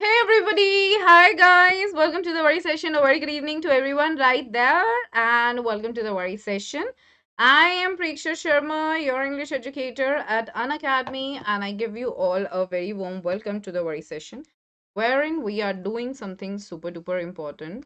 Hey everybody, hi guys, welcome to the worry session. A very good evening to everyone right there, and welcome to the worry session. I am Preksha Sharma, your English educator at Unacademy, and I give you all a very warm welcome to the worry session, wherein we are doing something super duper important.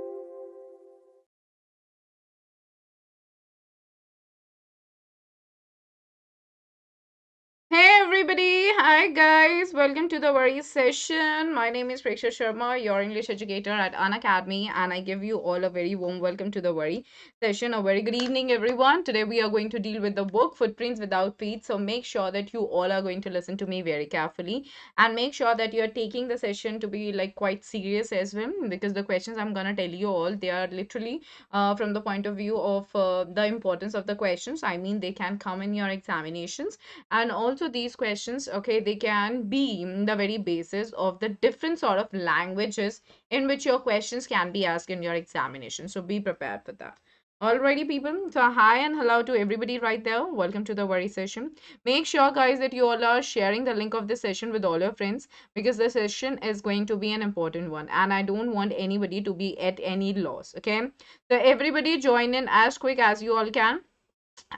Hey everybody, hi guys, welcome to the worry session. My name is Preksha Sharma, your English educator at Unacademy, and I give you all a very warm welcome to the worry session. A very good evening, everyone. Today we are going to deal with the book Footprints Without Feet. So make sure that you all are going to listen to me very carefully and make sure that you're taking the session to be like quite serious as well, because the questions I'm gonna tell you all, they are literally from the point of view of the importance of the questions. I mean, they can come in your examinations, and also these questions, okay, they can be the very basis of the different sort of languages in which your questions can be asked in your examination. So be prepared for that. Alrighty, people. So hi and hello to everybody right there. Welcome to the worry session. Make sure, guys, that you all are sharing the link of this session with all your friends, because the session is going to be an important one and I don't want anybody to be at any loss. Okay, so everybody join in as quick as you all can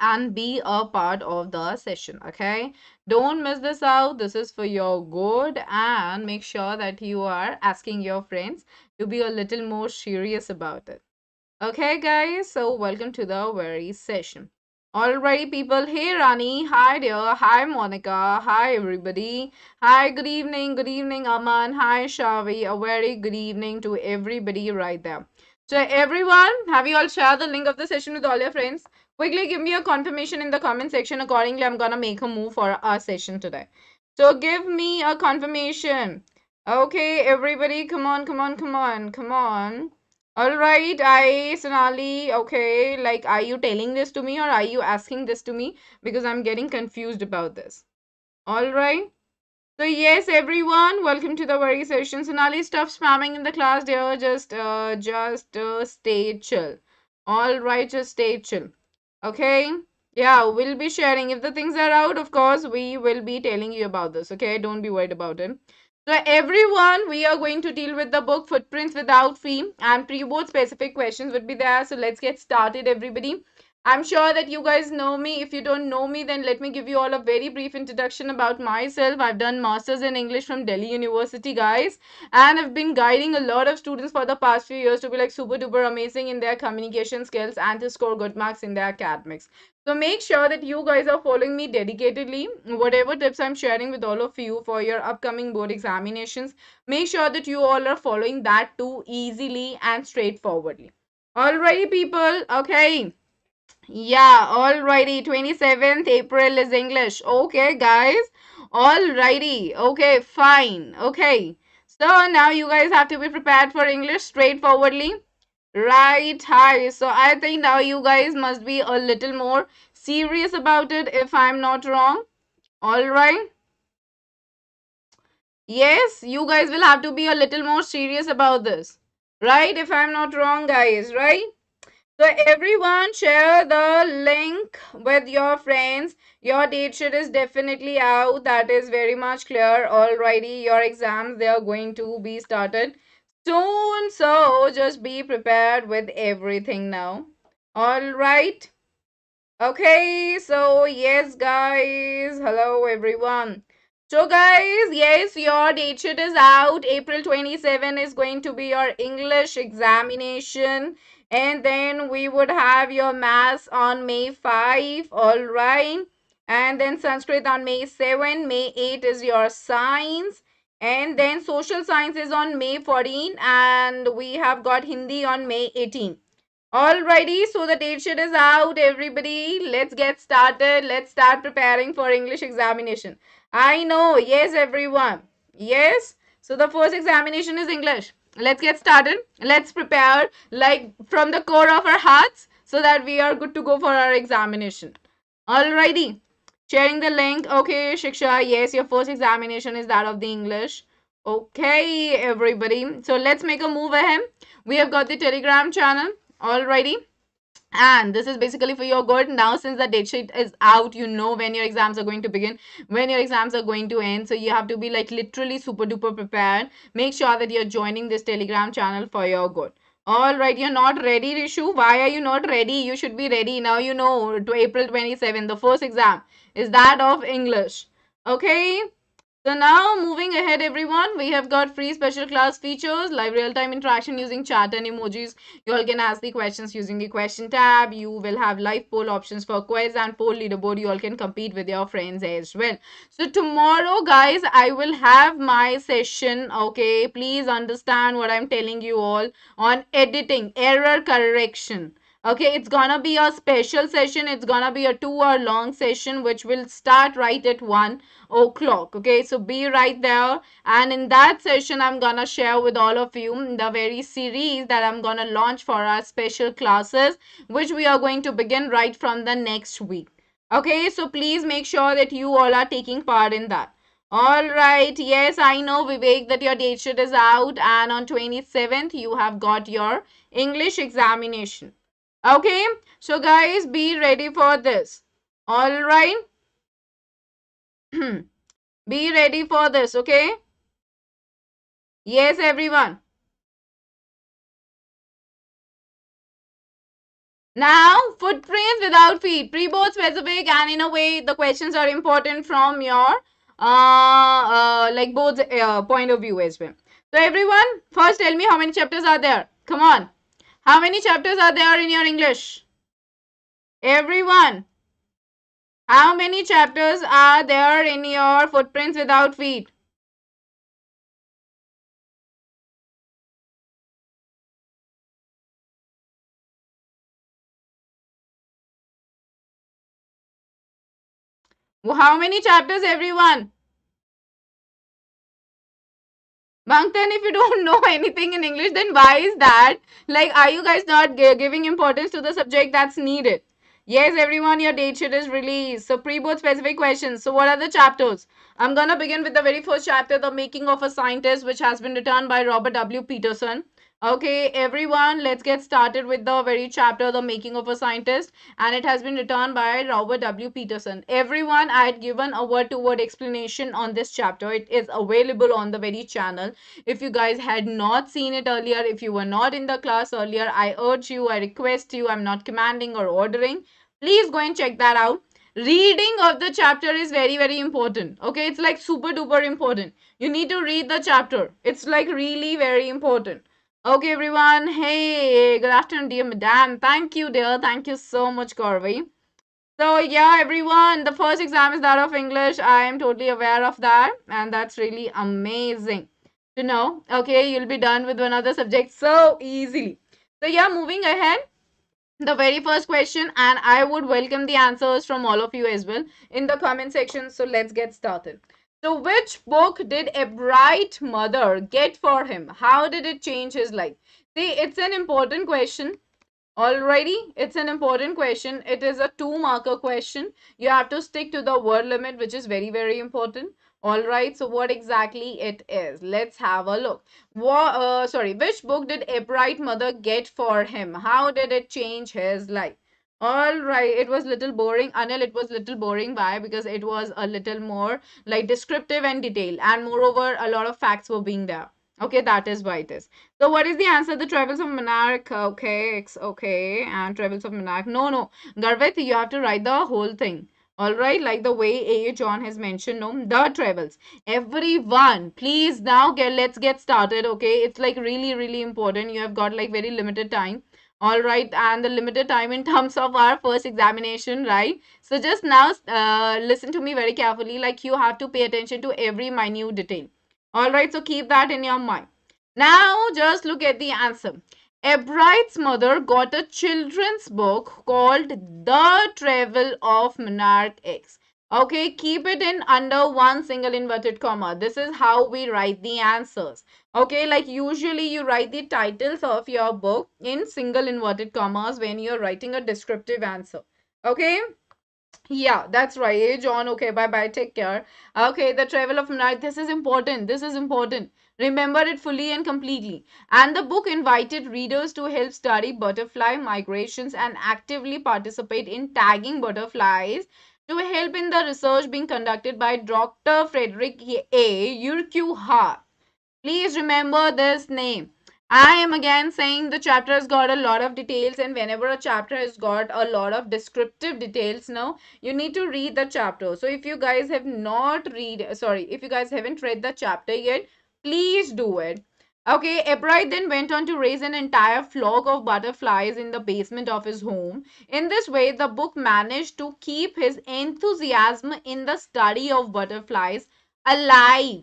and be a part of the session. Okay, don't miss this out. This is for your good, and make sure that you are asking your friends to be a little more serious about it. Okay guys, so welcome to the very session. Alrighty people, hey Rani, hi dear, hi Monica, hi everybody, hi, good evening Aman, hi Shavi, a very good evening to everybody right there. So everyone, have you all shared the link of the session with all your friends? Quickly give me a confirmation in the comment section. Accordingly, I'm gonna make a move for our session today. So give me a confirmation. Okay, everybody, come on, come on, come on, come on. All right, Sonali, okay, like, are you telling this to me or are you asking this to me? Because I'm getting confused about this. All right. So yes, everyone, welcome to the worry session. Sonali, stop spamming in the class, dear. Just stay chill. All right, just stay chill. Okay. Yeah, we'll be sharing. If the things are out, of course, we will be telling you about this. Okay, don't be worried about it. So everyone, we are going to deal with the book Footprints Without Fee, and pre-board specific questions would be there. So let's get started, everybody. I'm sure that you guys know me. If you don't know me, then let me give you all a very brief introduction about myself. I've done Masters in English from Delhi University, guys, and I've been guiding a lot of students for the past few years to be like super duper amazing in their communication skills and to score good marks in their academics. So make sure that you guys are following me dedicatedly. Whatever tips I'm sharing with all of you for your upcoming board examinations, make sure that you all are following that too easily and straightforwardly. Alrighty, people. Okay. Yeah, alrighty. 27th April is English. Okay, guys. Alrighty. Okay, fine. Okay. So now you guys have to be prepared for English straightforwardly. Right, hi. So I think now you guys must be a little more serious about it if I'm not wrong. Alright. Yes, you guys will have to be a little more serious about this. Right, if I'm not wrong, guys. Right? So everyone share the link with your friends. Your date sheet is definitely out. That is very much clear. Alrighty, your exams, they are going to be started soon. So just be prepared with everything now. Alright. Okay, so yes guys. Hello everyone. So guys, yes, your date sheet is out. April 27 is going to be your English examination. And then we would have your maths on May 5. Alright. And then Sanskrit on May 7. May 8 is your science. And then social science is on May 14. And we have got Hindi on May 18. Alrighty, so the date sheet is out, everybody. Let's get started. Let's start preparing for English examination. I know, yes, everyone. Yes, so the first examination is English. Let's get started. Let's prepare like from the core of our hearts so that we are good to go for our examination. Alrighty, sharing the link. Okay, Shiksha, yes, your first examination is that of the English. Okay, everybody. So let's make a move ahead. We have got the Telegram channel. Alrighty. And this is basically for your good. Now since the date sheet is out, you know when your exams are going to begin, when your exams are going to end, so you have to be like literally super duper prepared. Make sure that you're joining this Telegram channel for your good. All right, you're not ready, Rishu? Why are you not ready? You should be ready now. You know, to April 27th, the first exam is that of English. Okay. So now moving ahead everyone, we have got free special class features, live real-time interaction using chat and emojis. You all can ask the questions using the question tab. You will have live poll options for quiz and poll leaderboard. You all can compete with your friends as well. So tomorrow guys, I will have my session, okay? Please understand what I'm telling you all on editing, error correction. Okay, it's gonna be a special session. It's gonna be a 2 hour long session which will start right at 1 o'clock. Okay, so be right there. And in that session, I'm gonna share with all of you the very series that I'm gonna launch for our special classes, which we are going to begin right from the next week. Okay, so please make sure that you all are taking part in that. All right, yes, I know Vivek that your date sheet is out, and on 27th you have got your English examination. Okay, so guys, be ready for this. All right. Be ready for this, okay? Yes, everyone. Now, footprints without feet, pre-board specific, and in a way, the questions are important from your like board's point of view as well. So, everyone, first tell me how many chapters are there. Come on. How many chapters are there in your English? Everyone, how many chapters are there in your footprints without feet? How many chapters, everyone? Bangtan, if you don't know anything in English, then why is that? Like, are you guys not giving importance to the subject that's needed? Yes, everyone, your date sheet is released. So, pre-board specific questions. So, what are the chapters? I'm gonna begin with the very first chapter, The Making of a Scientist, which has been written by Robert W. Peterson. Okay, everyone, let's get started with the very chapter, The Making of a Scientist, and it has been written by Robert W. Peterson. Everyone, I had given a word-to-word explanation on this chapter. It is available on the very channel. If you guys had not seen it earlier, if you were not in the class earlier, I urge you, I request you, I'm not commanding or ordering. Please go and check that out. Reading of the chapter is very, very important. Okay, it's like super duper important. You need to read the chapter. It's like really very important. Okay, everyone. Hey, good afternoon, dear madam. Thank you, dear. Thank you so much, Corby. So, yeah, everyone, the first exam is that of English. I am totally aware of that, and that's really amazing to know. Okay, you'll be done with one other subject so easily. So, yeah, moving ahead, the very first question, and I would welcome the answers from all of you as well in the comment section. So, let's get started. So, which book did a bright mother get for him? How did it change his life? See, it's an important question. Alrighty, it's an important question. It is a 2 marker question. You have to stick to the word limit, which is very, very important. Alright, so what exactly it is? Let's have a look. Which book did a bright mother get for him? How did it change his life? Alright, it was little boring. Anil, it was little boring. Why? Because it was a little more like descriptive and detailed. And moreover, a lot of facts were being there. Okay, that is why it is. So what is the answer? The Travels of Monarch. Okay, okay. And Travels of Monarch. No, no. Garvit, you have to write the whole thing. Alright, like the way A. John has mentioned, no, the travels. Everyone, please now let's get started. Okay, it's like really, really important. You have got like very limited time. Alright, and the limited time in terms of our first examination, right? So just now listen to me very carefully. Like you have to pay attention to every minute detail. Alright, so keep that in your mind. Now, just look at the answer. Ebright's mother got a children's book called The Travel of Monarch X. Okay, keep it in under one single inverted comma. This is how we write the answers. Okay, like usually you write the titles of your book in single inverted commas when you're writing a descriptive answer. Okay. Yeah, that's right. Hey, John. Okay, bye bye. Take care. Okay, the travel of night. This is important. This is important. Remember it fully and completely. And the book invited readers to help study butterfly migrations and actively participate in tagging butterflies to help in the research being conducted by Dr. Frederick A. Urquhart. Please remember this name. I am again saying the chapter has got a lot of details, and whenever a chapter has got a lot of descriptive details, now you need to read the chapter. So if you guys have not read, sorry, if you guys haven't read the chapter yet, please do it. Okay, Ebright then went on to raise an entire flock of butterflies in the basement of his home. In this way, the book managed to keep his enthusiasm in the study of butterflies alive,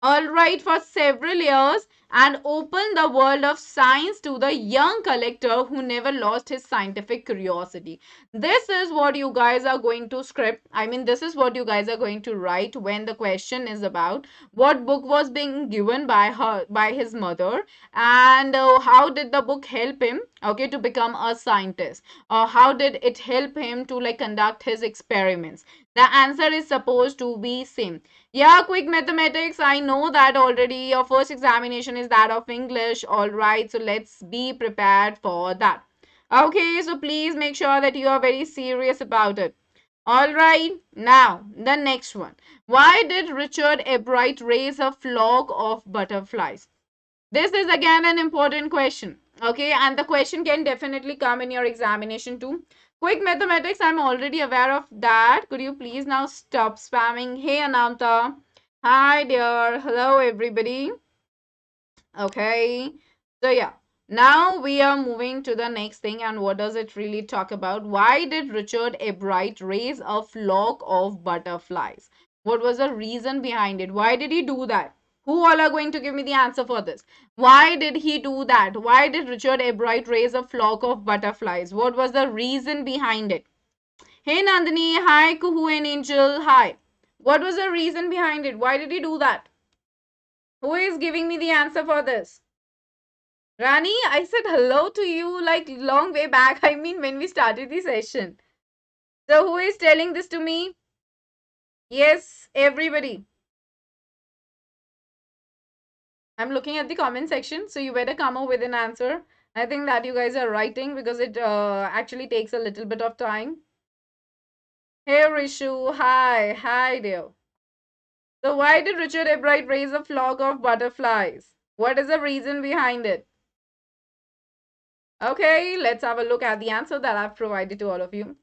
all right, for several years, and opened the world of science to the young collector who never lost his scientific curiosity. This is what you guys are going to script. I mean, this is what you guys are going to write when the question is about what book was being given by her, by his mother, and how did the book help him, okay, to become a scientist, or how did it help him to like conduct his experiments. The answer is supposed to be same. Yeah, quick mathematics. I know that already. Your first examination is that of English. All right, so let's be prepared for that. Okay, so please make sure that you are very serious about it. All right, now the next one. Why did Richard Ebright raise a flock of butterflies? This is again an important question. Okay, and the question can definitely come in your examination too. Quick mathematics, I'm already aware of that. Could you please now stop spamming? Hey, Ananta. Hi, dear. Hello, everybody. Okay, so yeah, now we are moving to the next thing. And what does it really talk about? Why did Richard Ebright raise a flock of butterflies? What was the reason behind it? Why did he do that? Who all are going to give me the answer for this? Why did he do that? Why did Richard Ebright raise a flock of butterflies? What was the reason behind it? Hey Nandini, hi Kuhu and Angel, hi. What was the reason behind it? Why did he do that? Who is giving me the answer for this? Rani, I said hello to you like long way back. I mean, when we started the session. So, who is telling this to me? Yes, everybody. I'm looking at the comment section, so you better come up with an answer. I think that you guys are writing because it actually takes a little bit of time. Hey, Rishu. Hi. Hi, dear. So, why did Richard Ebright raise a flock of butterflies? What is the reason behind it? Okay, let's have a look at the answer that I've provided to all of you.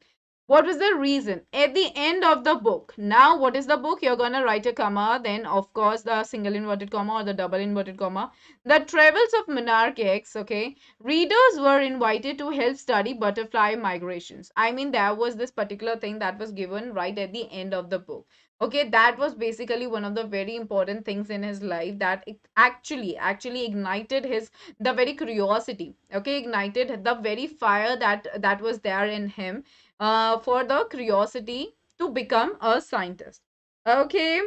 What was the reason? At the end of the book. Now, what is the book? You're going to write a comma, then, of course, the single inverted comma or the double inverted comma. The Travels of Monarch X, okay? Readers were invited to help study butterfly migrations. I mean, there was this particular thing that was given right at the end of the book. Okay, that was basically one of the very important things in his life that it actually ignited his the very curiosity, okay, ignited the very fire that was there in him, for the curiosity to become a scientist. Okay,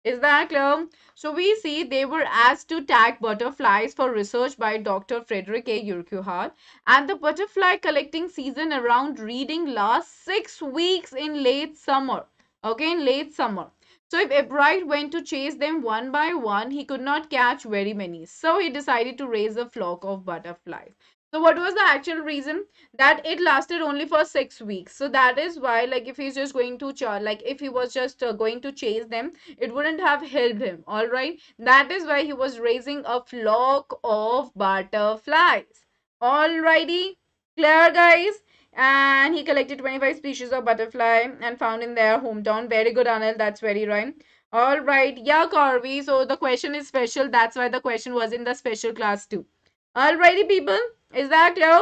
is that clear? So we see they were asked to tag butterflies for research by Dr. Frederick A. Urquhart, and the butterfly collecting season around reading lasts 6 weeks in late summer. Okay, in late summer. So if Ebright went to chase them one by one, he could not catch very many. So he decided to raise a flock of butterflies. So what was the actual reason? That it lasted only for 6 weeks. So that is why, like, if he's just going to like if he was just going to chase them, it wouldn't have helped him. All right, that is why he was raising a flock of butterflies. Alrighty, clear, guys? And he collected 25 species of butterfly and found in their hometown. Very good, Anil. That's very right. All right, yeah, Corby. So the question is special. That's why the question was in the special class too. Alrighty, people. Is that clear?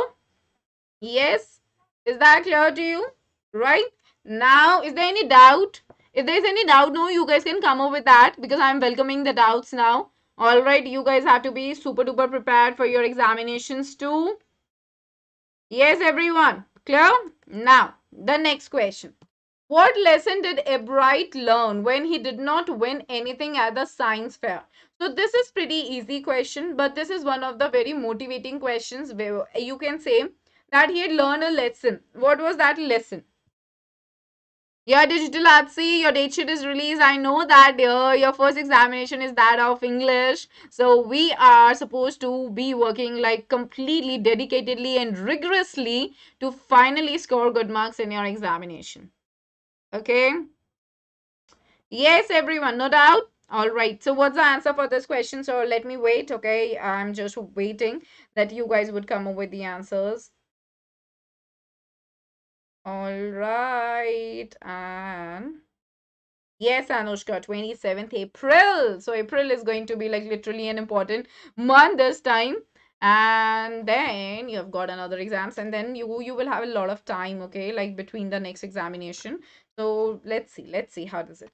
Yes. Is that clear to you? Right? Now, is there any doubt? If there's any doubt, no, you guys can come up with that because I'm welcoming the doubts now. Alright, you guys have to be super duper prepared for your examinations too. Yes, everyone. Clear? Now, the next question. What lesson did Ebright learn when he did not win anything at the science fair? So this is pretty easy question, but this is one of the very motivating questions where you can say that he had learned a lesson. What was that lesson? Yeah, Digital Artsy, your date sheet is released. I know that, dear. Your first examination is that of English. So we are supposed to be working like completely, dedicatedly, and rigorously to finally score good marks in your examination. Okay? Yes, everyone, no doubt. All right. So what's the answer for this question? So let me wait. Okay. I'm just waiting that you guys would come up with the answers. All right. And yes, Anushka, 27th April. So April is going to be like literally an important month this time. And then you have got another exams, and then you will have a lot of time, okay, like between the next examination. So let's see how does it.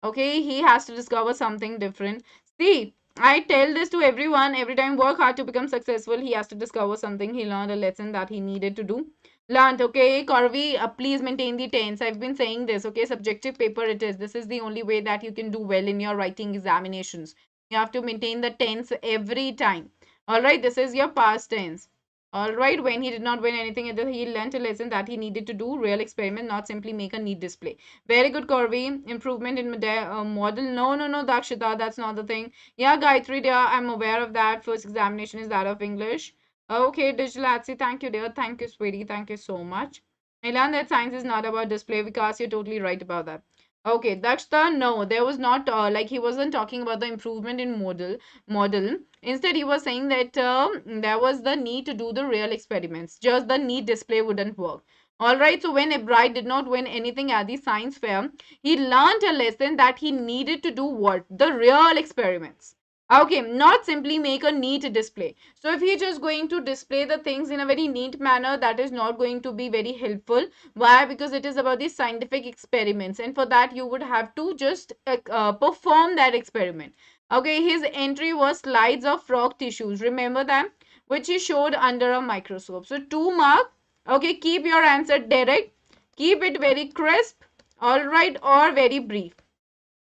Okay, he has to discover something different. See, I tell this to everyone every time, work hard to become successful. He has to discover something. He learned a lesson that he needed to do. Learned, okay, Corby, please maintain the tense. I've been saying this, okay, subjective paper it is. This is the only way that you can do well in your writing examinations. You have to maintain the tense every time. All right, this is your past tense. All right, when he did not win anything, he learned a lesson that he needed to do real experiment, not simply make a neat display. Very good, Corby. Improvement in model. No, no, no, Dakshita, that's not the thing. Yeah, Gayatri, dear, I'm aware of that. First examination is that of English. Okay, Digital Atsy, thank you, dear. Thank you, sweetie. Thank you so much. I learned that science is not about display because you're totally right about that. Okay, Dakshita, no, there was not like he wasn't talking about the improvement in model. Instead, he was saying that there was the need to do the real experiments. Just the neat display wouldn't work. All right, so when Ebright did not win anything at the science fair, he learned a lesson that he needed to do what? The real experiments. Okay, not simply make a neat display. So if he's just going to display the things in a very neat manner, that is not going to be very helpful. Why? Because it is about the scientific experiments, and for that you would have to just perform that experiment. Okay, his entry was slides of frog tissues. Remember them? Which he showed under a microscope. So 2 mark. Okay, keep your answer direct. Keep it very crisp. All right, or very brief.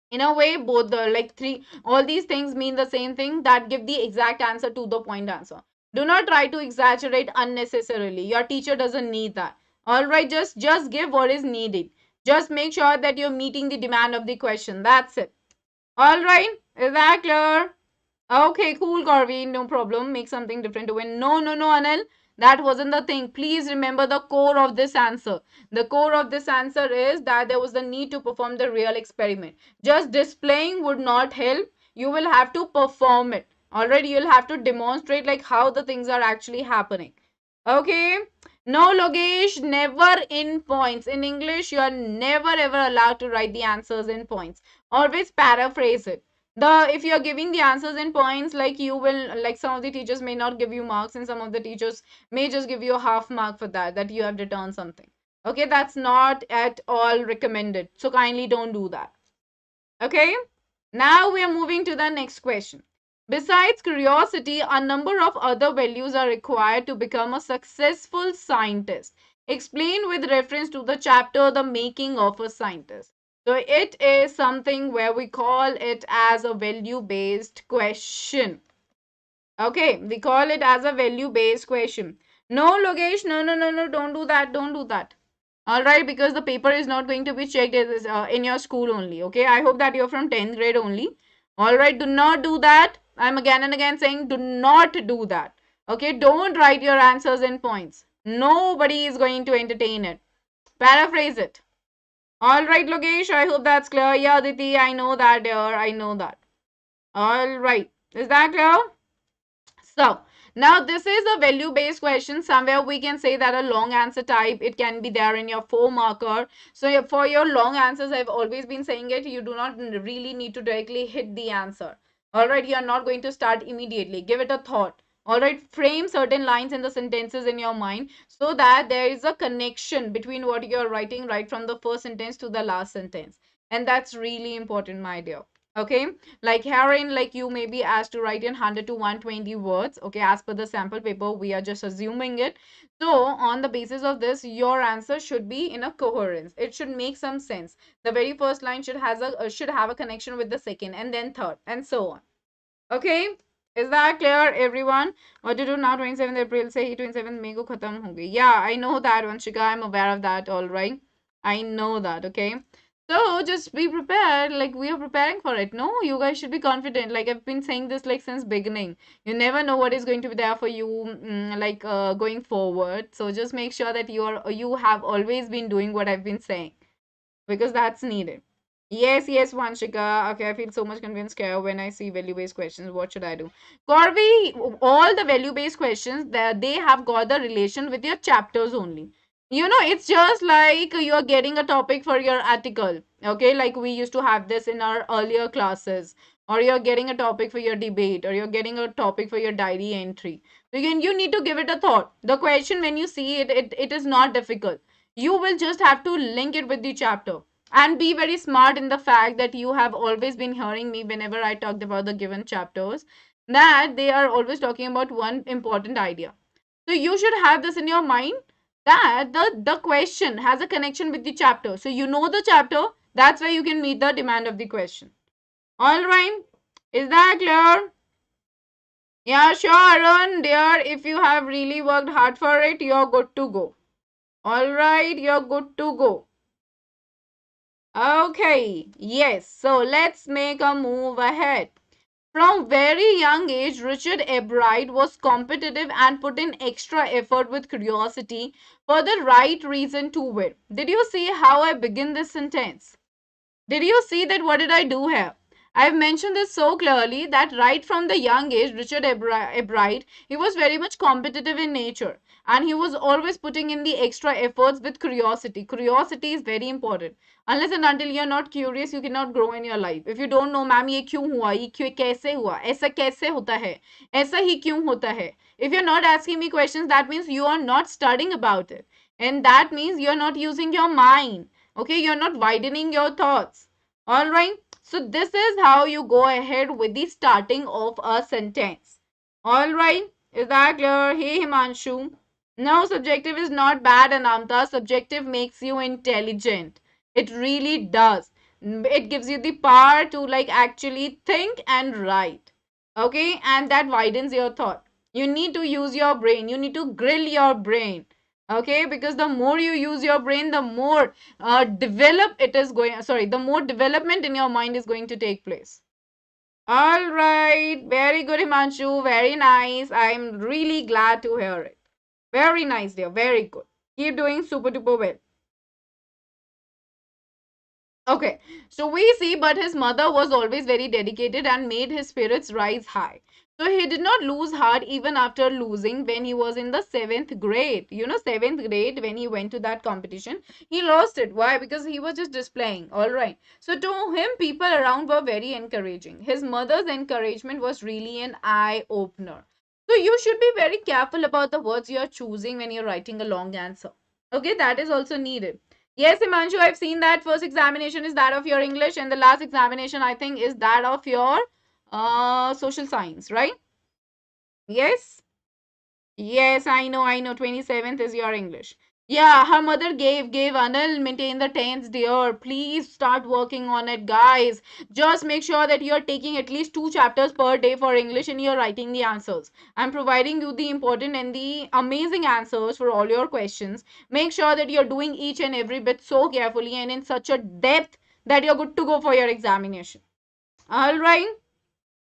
In a way, both the like three, all these things mean the same thing, that give the exact answer, to the point answer. Do not try to exaggerate unnecessarily. Your teacher doesn't need that. All right, just give what is needed. Just make sure that you're meeting the demand of the question. That's it. All right, is that clear? Okay, cool, Corby. No problem. Make something different to win. No, no, no, Anil. That wasn't the thing. Please remember the core of this answer. The core of this answer is that there was the need to perform the real experiment. Just displaying would not help. You will have to perform it. Already, you'll have to demonstrate like how the things are actually happening. Okay. No, Logesh, never in points. In English, you are never ever allowed to write the answers in points. Always paraphrase it. The if you're giving the answers in points, like you will, like some of the teachers may not give you marks, and some of the teachers may just give you a half mark for that you have returned something. Okay, that's not at all recommended, so kindly don't do that. Okay, now we are moving to the next question. Besides curiosity, a number of other values are required to become a successful scientist. Explain with reference to the chapter The Making of a Scientist. So it is something where we call it as a value based question. Okay, we call it as a value based question. No, Logesh, no, no, no, no, don't do that, don't do that. All right, because the paper is not going to be checked in your school only. Okay, I hope that you're from 10th grade only. All right, do not do that. I'm again and again saying do not do that. Okay, don't write your answers in points. Nobody is going to entertain it. Paraphrase it. All right, Logesh, I hope that's clear. Yeah, Aditi, I know that, dear. I know that. All right, is that clear? So, now this is a value based question. Somewhere we can say that a long answer type, it can be there in your 4 marker. So for your long answers, I've always been saying it, you do not really need to directly hit the answer. All right, you are not going to start immediately. Give it a thought. All right, frame certain lines in the sentences in your mind so that there is a connection between what you are writing right from the first sentence to the last sentence. And that's really important, my dear. Okay, like herein, like you may be asked to write in 100 to 120 words. Okay, as per the sample paper, we are just assuming it. So on the basis of this, your answer should be in a coherence. It should make some sense. The very first line should have a connection with the second, and then third, and so on. Okay, is that clear, everyone? What to do now? 27th April say 27th May ko khatam ho gayi. Yeah, I know that, Vanshika. I'm aware of that. All right. I know that, okay? So just be prepared, like we are preparing for it. No, you guys should be confident. Like I've been saying this like since beginning. You never know what is going to be there for you, going forward. So just make sure that you have always been doing what I've been saying because that's needed. Yes, yes, Vanshika. Okay, I feel so much convinced here when I see value-based questions. What should I do? Corby, all the value-based questions that they have got the relation with your chapters only. It's just like you're getting a topic for your article. Okay, like we used to have this in our earlier classes. Or you're getting a topic for your debate, or you're getting a topic for your diary entry. Again, you need to give it a thought. The question, when you see it, it is not difficult. You will just have to link it with the chapter and be very smart in the fact that you have always been hearing me whenever I talked about the given chapters, that they are always talking about one important idea. So you should have this in your mind that the question has a connection with the chapter. So you know the chapter, that's why you can meet the demand of the question. All right. Is that clear? Yeah, sure, Arun, dear. If you have really worked hard for it, you're good to go. All right, you're good to go. Okay, yes, so let's make a move ahead. From very young age, Richard Ebright was competitive and put in extra effort with curiosity for the right reason to win. Did you see how I begin this sentence? Did you see that what did I do here? I've mentioned this so clearly that right from the young age, Richard Ebright, he was very much competitive in nature and he was always putting in the extra efforts with curiosity. Curiosity is very important. Unless and until you're not curious, you cannot grow in your life. If you don't know, ma'am ये क्यों हुआ, ये क्यों कैसे हुआ, ऐसा कैसे होता है, ऐसा ही क्यों होता है. If you're not asking me questions, that means you are not studying about it. And that means you're not using your mind. Okay, you're not widening your thoughts. All right. So this is how you go ahead with the starting of a sentence. All right. Is that clear? Hey, Himanshu. No, subjective is not bad, Anamta. Subjective makes you intelligent. It really does. It gives you the power to like actually think and write. Okay. And that widens your thought. You need to use your brain. You need to grill your brain. Okay, because the more you use your brain, the more the more development in your mind is going to take place. All right, very good, Himanshu, very nice. I'm really glad to hear it. Very nice, dear, very good. Keep doing super duper well. Okay, so we see, but his mother was always very dedicated and made his spirits rise high. So he did not lose heart even after losing when he was in the seventh grade. Seventh grade, when he went to that competition, he lost it. Why? Because he was just displaying. All right. So to him, people around were very encouraging. His mother's encouragement was really an eye opener. So you should be very careful about the words you are choosing when you're writing a long answer. Okay, that is also needed. Yes, Imanshu, I've seen that first examination is that of your English and the last examination, I think, is that of your social science, right? Yes? Yes, I know. 27th is your English. Yeah, her mother gave Anil, maintain the tense, dear. Please start working on it, guys. Just make sure that you're taking at least 2 chapters per day for English and you're writing the answers. I'm providing you the important and the amazing answers for all your questions. Make sure that you're doing each and every bit so carefully and in such a depth that you're good to go for your examination. All right.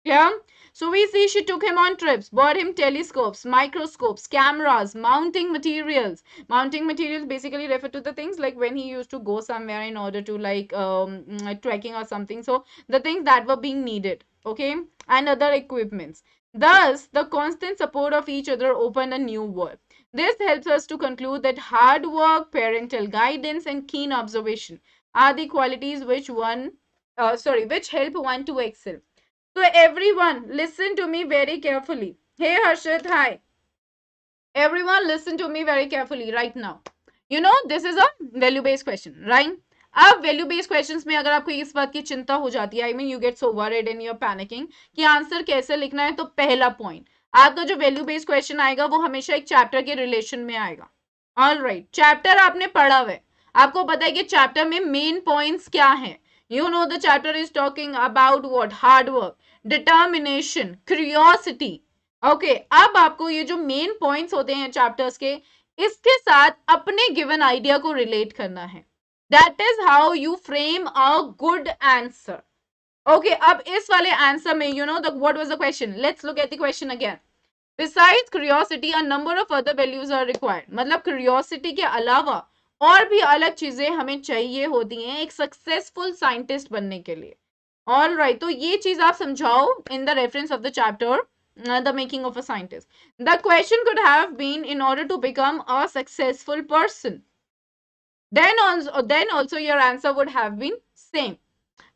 Yeah. So we see she took him on trips, bought him telescopes, microscopes, cameras, mounting materials. Mounting materials basically refer to the things like when he used to go somewhere in order to trekking or something. So the things that were being needed, okay, and other equipments. Thus, the constant support of each other opened a new world. This helps us to conclude that hard work, parental guidance, and keen observation are the qualities which help one to excel. So everyone, listen to me very carefully. Hey Harshit, hi. Everyone, listen to me very carefully right now. This is a value-based question, right? अब value based questions में अगर आपको इस बात की चिंता हो जाती है, I mean you get so worried and you are panicking कि आंसर कैसे लिखना है, तो पहला पॉइंट, आपका जो वैल्यू बेस्ड क्वेश्चन आएगा वो हमेशा एक चैप्टर के रिलेशन में आएगा. ऑल राइट, चैप्टर आपने पढ़ा हुआ है, आपको पता है कि चैप्टर में मेन पॉइंट्स क्या है. You know the chapter is talking about what? Hard work, determination, curiosity. Okay, अब आपको ये जो मेन पॉइंट्स होते हैं चैप्टर्स के, इसके साथ अपने गिवन आइडिया को रिलेट करना है. That is how you frame a good answer. Okay, अब इस वाले आंसर में what was the question? Let's look at the question again. Besides curiosity, a number of other values are required. मतलब curiosity के अलावा और भी अलग चीजें हमें चाहिए होती हैं एक सक्सेसफुल साइंटिस्ट बनने के लिए. All right, तो ये चीज आप समझाओ in the reference of the chapter, the making of a scientist. The question could have been in order to become a successful person. Then also your answer would have been same.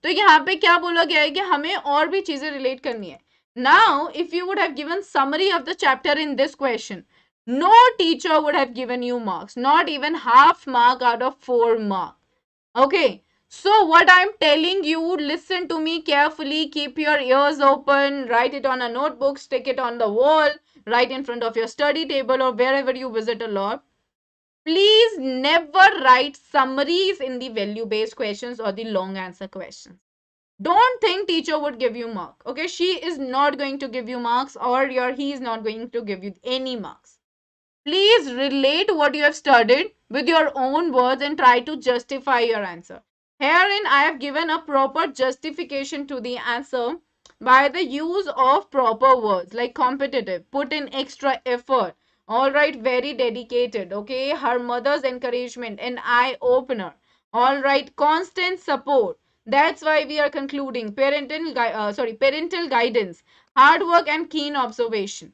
तो यहाँ पे क्या बोला गया है कि हमें और भी चीजें रिलेट करनी है. Now, if you would have given summary of the chapter in this question, no teacher would have given you marks, not even half mark out of 4 mark. Okay. So what I'm telling you, listen to me carefully, keep your ears open, write it on a notebook, stick it on the wall, right in front of your study table or wherever you visit a lot. Please never write summaries in the value-based questions or the long answer questions. Don't think teacher would give you mark. Okay, she is not going to give you marks, or he is not going to give you any marks. Please relate what you have studied with your own words and try to justify your answer. Herein, I have given a proper justification to the answer by the use of proper words like competitive, put in extra effort, all right, very dedicated, okay, her mother's encouragement, an eye opener, all right, constant support. That's why we are concluding parental guidance, hard work and keen observation.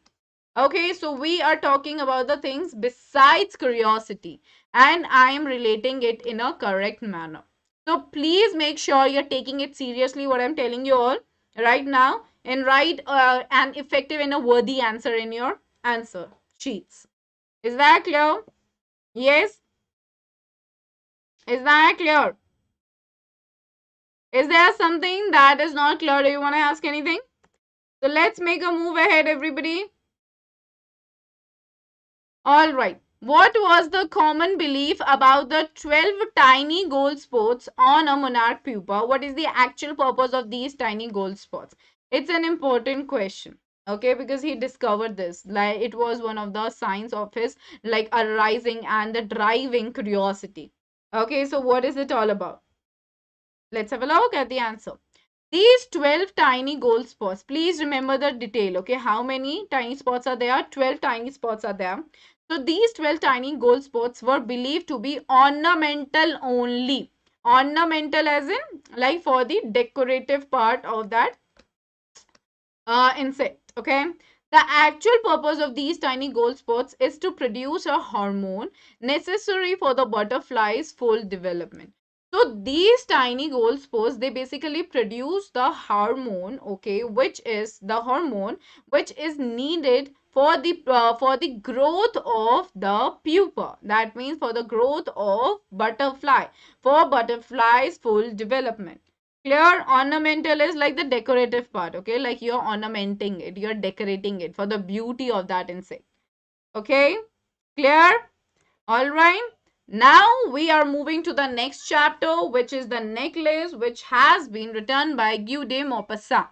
Okay, so we are talking about the things besides curiosity, and I am relating it in a correct manner. So please make sure you're taking it seriously what I'm telling you all right now, and write an effective and a worthy answer in your answer sheets. Is that clear? Yes? Is that clear? Is there something that is not clear? Do you want to ask anything? So let's make a move ahead, everybody. All right. What was the common belief about the 12 tiny gold spots on a monarch pupa? What is the actual purpose of these tiny gold spots? It's an important question. Okay, because he discovered this. Like it was one of the signs of his like arising and the driving curiosity. Okay, so what is it all about? Let's have a look at the answer. These 12 tiny gold spots. Please remember the detail. Okay, how many tiny spots are there? 12 tiny spots are there. So these 12 tiny gold spots were believed to be ornamental only. Ornamental as in like for the decorative part of that insect. Okay. The actual purpose of these tiny gold spots is to produce a hormone necessary for the butterfly's full development. So these tiny gold spots, they basically produce the hormone, okay, which is the hormone which is needed for the growth of the pupa. That means for the growth of butterfly, for butterfly's full development. Clear? Ornamental is like the decorative part, okay? Like you're ornamenting it, you're decorating it for the beauty of that insect. Okay? Clear? All right. Now we are moving to the next chapter, which is the necklace, which has been written by Guy de Maupassant.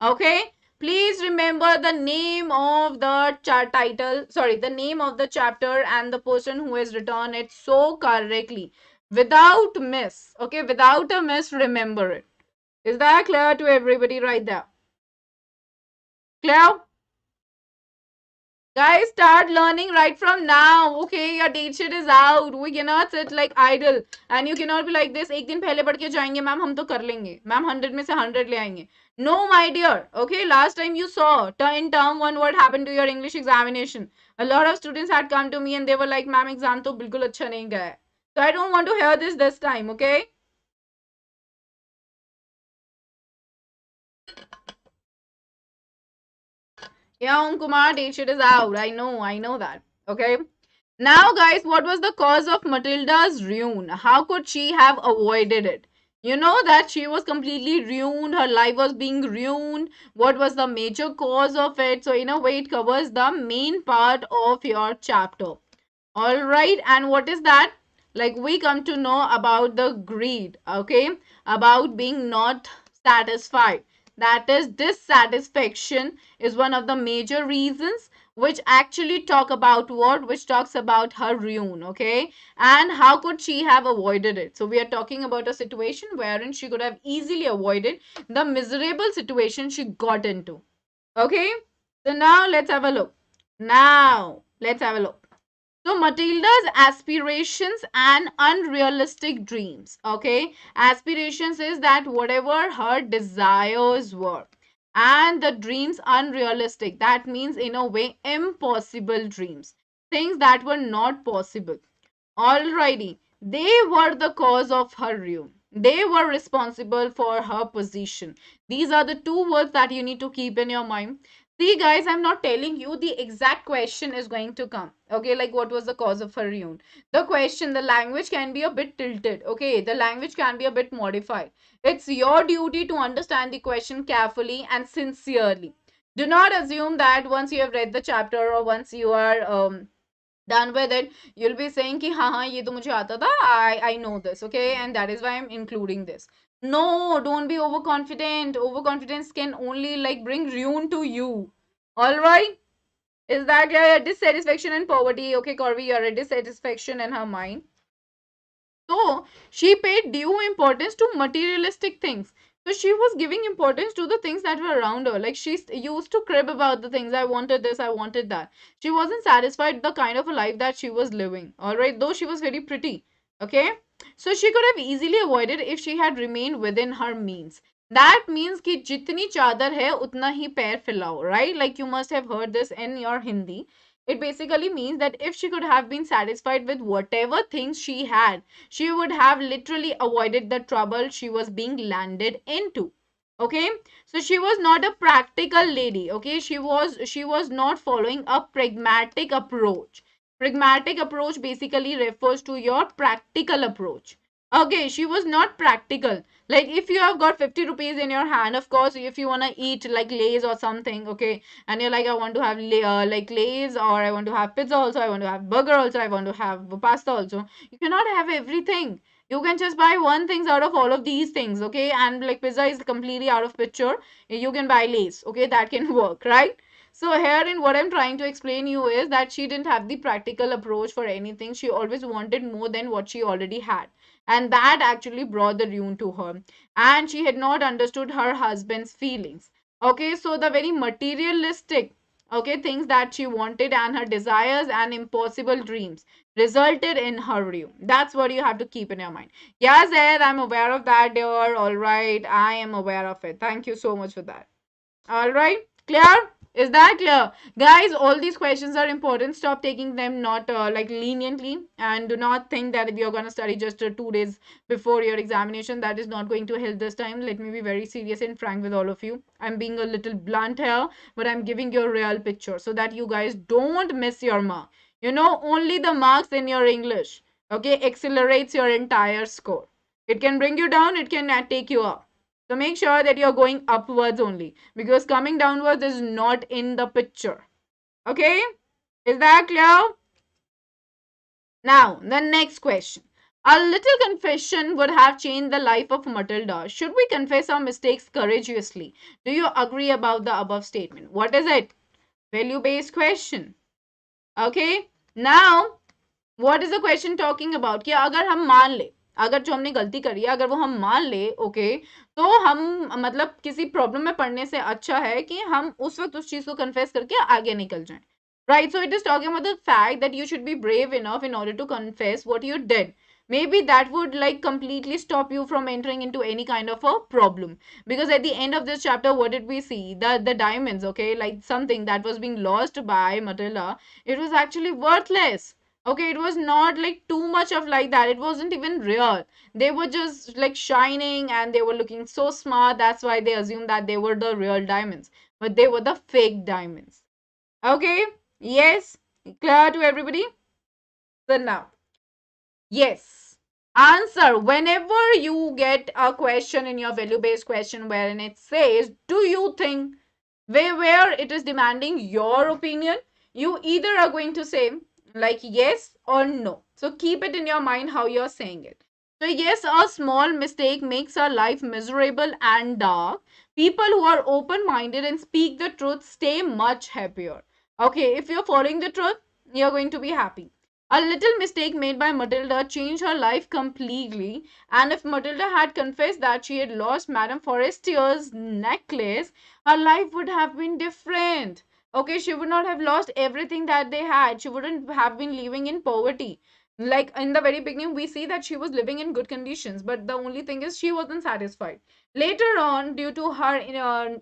Okay? Please remember the name of the the name of the chapter and the person who has written it so correctly. Without miss. Okay? Without a miss, remember it. Is that clear to everybody right there? Clear? Guys, start learning right from now. Okay, your date sheet is out. We cannot sit like idle. And you cannot be like this. एक दिन पहले पढ़ के जाएंगे ma'am हम तो कर लेंगे मैम 100 में से 100 ले आएंगे. No, my dear. Okay, last time you saw in term one what happened to your English examination. A lot of students had come to me and they were like, ma'am, exam तो बिल्कुल अच्छा नहीं गया है. So I don't want to hear this time. Okay. Yeah, Kumar, date sheet is out. I know that. Okay. Now, guys, what was the cause of Matilda's ruin? How could she have avoided it? You know that she was completely ruined. Her life was being ruined. What was the major cause of it? So, in a way, it covers the main part of your chapter. All right. And what is that? Like, we come to know about the greed. Okay. About being not satisfied. that is dissatisfaction is one of the major reasons, which actually talk about what, which talks about her ruin. Okay, and how could she have avoided it? So we are talking about a situation wherein she could have easily avoided the miserable situation she got into. Okay, so now let's have a look. Now let's have a look. So Matilda's aspirations and unrealistic dreams. Okay, aspirations is that whatever her desires were, and the dreams unrealistic. That means in a way impossible dreams, things that were not possible. Alrighty, they were the cause of her ruin. They were responsible for her position. These are the two words that you need to keep in your mind. See, guys, I'm not telling you the exact question is going to come. Okay, like what was the cause of her ruin? The question, the language can be a bit tilted. Okay, the language can be a bit modified. It's your duty to understand the question carefully and sincerely. Do not assume that once you have read the chapter or once you are done with it, you'll be saying ki हाँ हाँ ये तो मुझे आता था, I know this, okay, and that is why I'm including this. No, don't be overconfident. Overconfidence can only like bring ruin to you. All right, is that clear? Dissatisfaction and poverty. Okay, Corby, you're a dissatisfaction in her mind. So she paid due importance to materialistic things. So she was giving importance to the things that were around her. Like she used to crib about the things. I wanted this, I wanted that. She wasn't satisfied with the kind of a life that she was living. Alright, though she was very pretty. Okay. So she could have easily avoided if she had remained within her means. That means कि जितनी चादर है उतना ही पैर फैलाओ, right? Like you must have heard this in your Hindi. It basically means that if she could have been satisfied with whatever things she had, she would have literally avoided the trouble she was being landed into. Okay, so she was not a practical lady. Okay, she was not following a pragmatic approach. Pragmatic approach basically refers to your practical approach. Okay, she was not practical. Like if you have got 50 rupees in your hand, of course, if you want to eat like Lays or something, okay, and you're like, I want to have like Lays, or I want to have pizza also, I want to have burger also, I want to have pasta also. You cannot have everything. You can just buy one things out of all of these things, okay, and like pizza is completely out of picture. You can buy Lays, okay, that can work, right? So herein what I'm trying to explain you is that she didn't have the practical approach for anything. She always wanted more than what she already had, and that actually brought the ruin to her. And she had not understood her husband's feelings. Okay, so the very materialistic, okay, things that she wanted and her desires and impossible dreams resulted in her ruin. That's what you have to keep in your mind. Yeah, Zaid, I'm aware of that, dear. All right, I am aware of it. Thank you so much for that. All right, clear? Is that clear? Guys, all these questions are important. Stop taking them not like leniently, and do not think that if you're going to study just 2 days before your examination, that is not going to help this time. Let me be very serious and frank with all of you. I'm being a little blunt here, but I'm giving you a real picture so that you guys don't miss your mark. You know, only the marks in your English, okay, accelerates your entire score. It can bring you down, it can take you up. So make sure that you're going upwards only, because coming downwards is not in the picture. Okay? Is that clear? Now, the next question. A little confession would have changed the life of Matilda. Should we confess our mistakes courageously? Do you agree about the above statement? What is it? Value-based question. Okay? Now, what is the question talking about कि अगर हम मान ले, अगर जो हमने गलती करी है अगर वो हम मान ले, ओके, तो हम मतलब किसी प्रॉब्लम में पड़ने से अच्छा है कि हम उस वक्त उस चीज को कन्फेस करके आगे निकल जाएं. Right, so it is talking about the fact that you should be brave enough in order to confess what you did. Maybe that would like completely stop you from entering into any kind of a problem, because at the end of this chapter what did we see? The diamonds, okay, like something that was being lost by Matilda, it was actually worthless. Okay, it was not like too much of like that. It wasn't even real. They were just like shining and they were looking so smart. That's why they assumed that they were the real diamonds, but they were the fake diamonds. Okay, yes, clear to everybody? So now, yes, answer whenever you get a question in your value-based question wherein it says, do you think, where it is demanding your opinion, you either are going to say like yes or no. So keep it in your mind how you're saying it. So yes, a small mistake makes our life miserable and dark, People who are open minded and speak the truth stay much happier. Okay, if you're following the truth, you're going to be happy. A little mistake made by Matilda changed her life completely. And if Matilda had confessed that she had lost Madame Forestier's necklace, her life would have been different. Okay, she would not have lost everything that they had. She wouldn't have been living in poverty. Like in the very beginning, we see that she was living in good conditions, but the only thing is she wasn't satisfied. Later on, due to her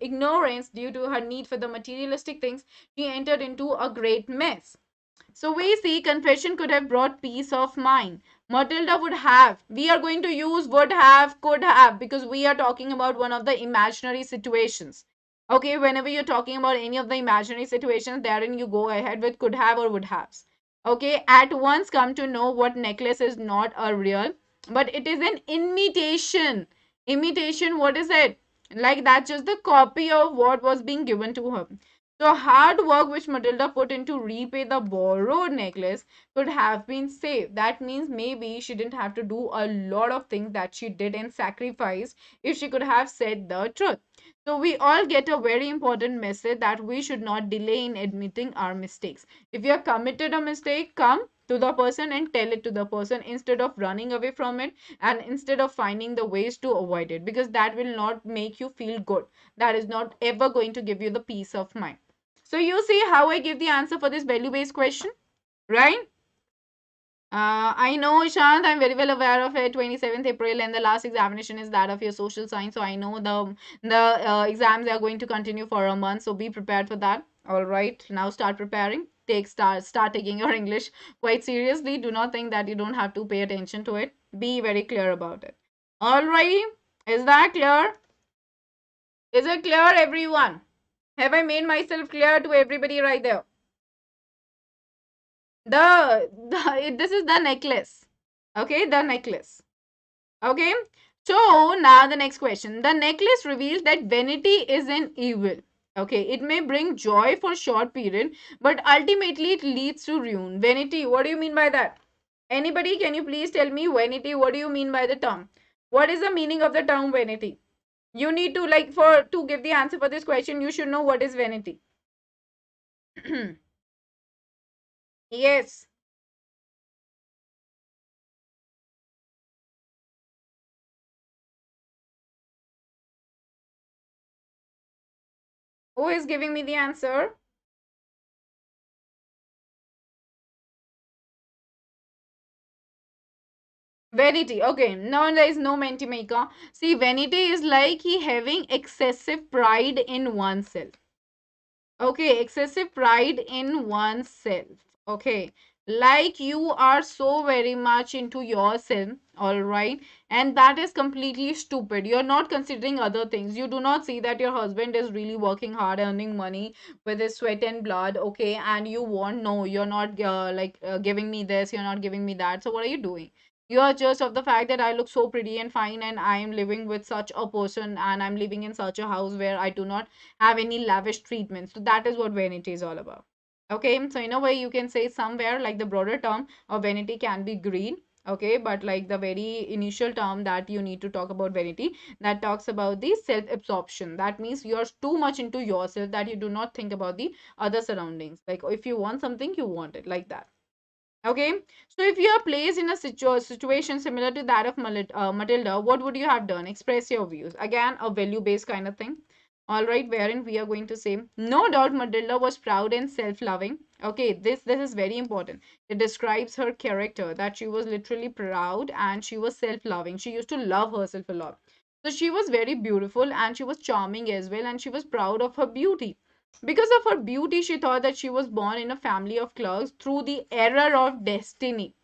ignorance, due to her need for the materialistic things, she entered into a great mess. So we see confession could have brought peace of mind. Matilda would have. We are going to use would have, could have, because we are talking about one of the imaginary situations. Okay, whenever you're talking about any of the imaginary situations, therein you go ahead with could have or would haves. Okay, at once come to know what necklace is not a real, but it is an imitation. Imitation, what is it? Like that's just the copy of what was being given to her. The hard work which Matilda put in to repay the borrowed necklace could have been saved. That means maybe she didn't have to do a lot of things that she did and sacrificed if she could have said the truth. So we all get a very important message that we should not delay in admitting our mistakes. If you have committed a mistake, come to the person and tell it to the person instead of running away from it and instead of finding the ways to avoid it, because that will not make you feel good. That is not ever going to give you the peace of mind. So you see how I give the answer for this value-based question, right? I know, Ishant, I'm very well aware of it. 27th April and the last examination is that of your social science. So I know the exams are going to continue for a month. So be prepared for that. All right, now start preparing. Start taking your English quite seriously. Do not think that you don't have to pay attention to it. Be very clear about it. All right, is that clear? Is it clear, everyone? Have I made myself clear to everybody right there? This is the necklace. Okay, the necklace. Okay, so now the next question. The necklace reveals that vanity is an evil. Okay, it may bring joy for short period, but ultimately it leads to ruin. Vanity, what do you mean by that? Anybody, can you please tell me vanity? What do you mean by the term? What is the meaning of the term vanity? You need to like for to give the answer for this question, you should know what is vanity. Yes. Who is giving me the answer? Vanity. Okay, now there is no menti maker. See, vanity is like he having excessive pride in oneself. Okay, excessive pride in oneself. Okay, like you are so very much into yourself, all right, and that is completely stupid. You're not considering other things. You do not see that your husband is really working hard, earning money with his sweat and blood, okay, and you want no, you're not giving me this, you're not giving me that. So what are you doing? You are just of the fact that I look so pretty and fine, and I am living with such a person, and I'm living in such a house where I do not have any lavish treatment. So that is what vanity is all about. Okay, so in a way, you can say somewhere like the broader term of vanity can be greed. Okay, but like the very initial term that you need to talk about vanity, that talks about the self absorption. That means you're too much into yourself that you do not think about the other surroundings. Like if you want something, you want it like that. Okay, so if you are placed in a situation similar to that of Matilda, what would you have done? Express your views. Again, a value based kind of thing. All right, wherein we are going to say, no doubt Matilda was proud and self loving. Okay, this is very important. It describes her character that she was literally proud and she was self loving. She used to love herself a lot. So she was very beautiful and she was charming as well, and she was proud of her beauty. Because of her beauty, she thought that she was born in a family of clerks through the error of destiny.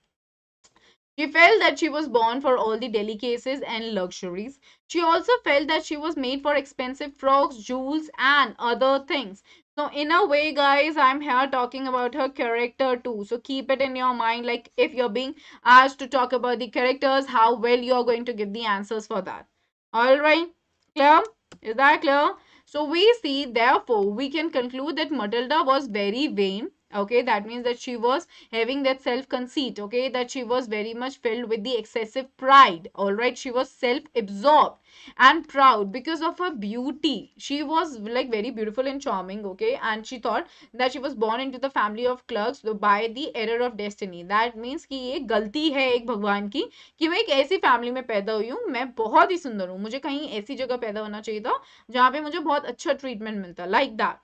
She felt that she was born for all the delicacies and luxuries. She also felt that she was made for expensive frocks, jewels, and other things. So, in a way, guys, I'm here talking about her character too. So, keep it in your mind. Like, if you're being asked to talk about the characters, how well you're going to give the answers for that. All right, clear? Is that clear? So, we see, therefore, we can conclude that Matilda was very vain. Okay, that means that she was having that self conceit. Okay, that she was very much filled with the excessive pride. All right, she was self absorbed and proud because of her beauty. She was like very beautiful and charming. Okay, and she thought that she was born into the family of clerks by the error of destiny. That means कि ये गलती है एक भगवान की कि मैं एक ऐसी फैमिली में पैदा हुई हूँ, मैं बहुत ही सुंदर हूँ, मुझे कहीं ऐसी जगह पैदा होना चाहिए था जहाँ पे मुझे बहुत अच्छा ट्रीटमेंट मिलता, like that.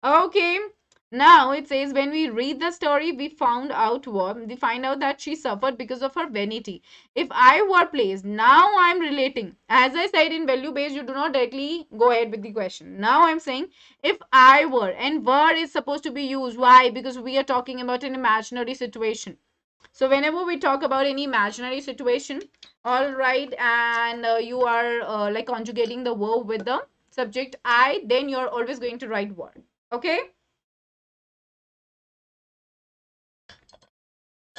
Okay. Now it says when we read the story, we find out that she suffered because of her vanity. If I were placed, now I'm relating. As I said in value based, you do not directly go ahead with the question. Now I'm saying if I were, and were is supposed to be used. Why? Because we are talking about an imaginary situation. So whenever we talk about any imaginary situation, all right, and you are like conjugating the verb with the subject I, then you're always going to write were. Okay.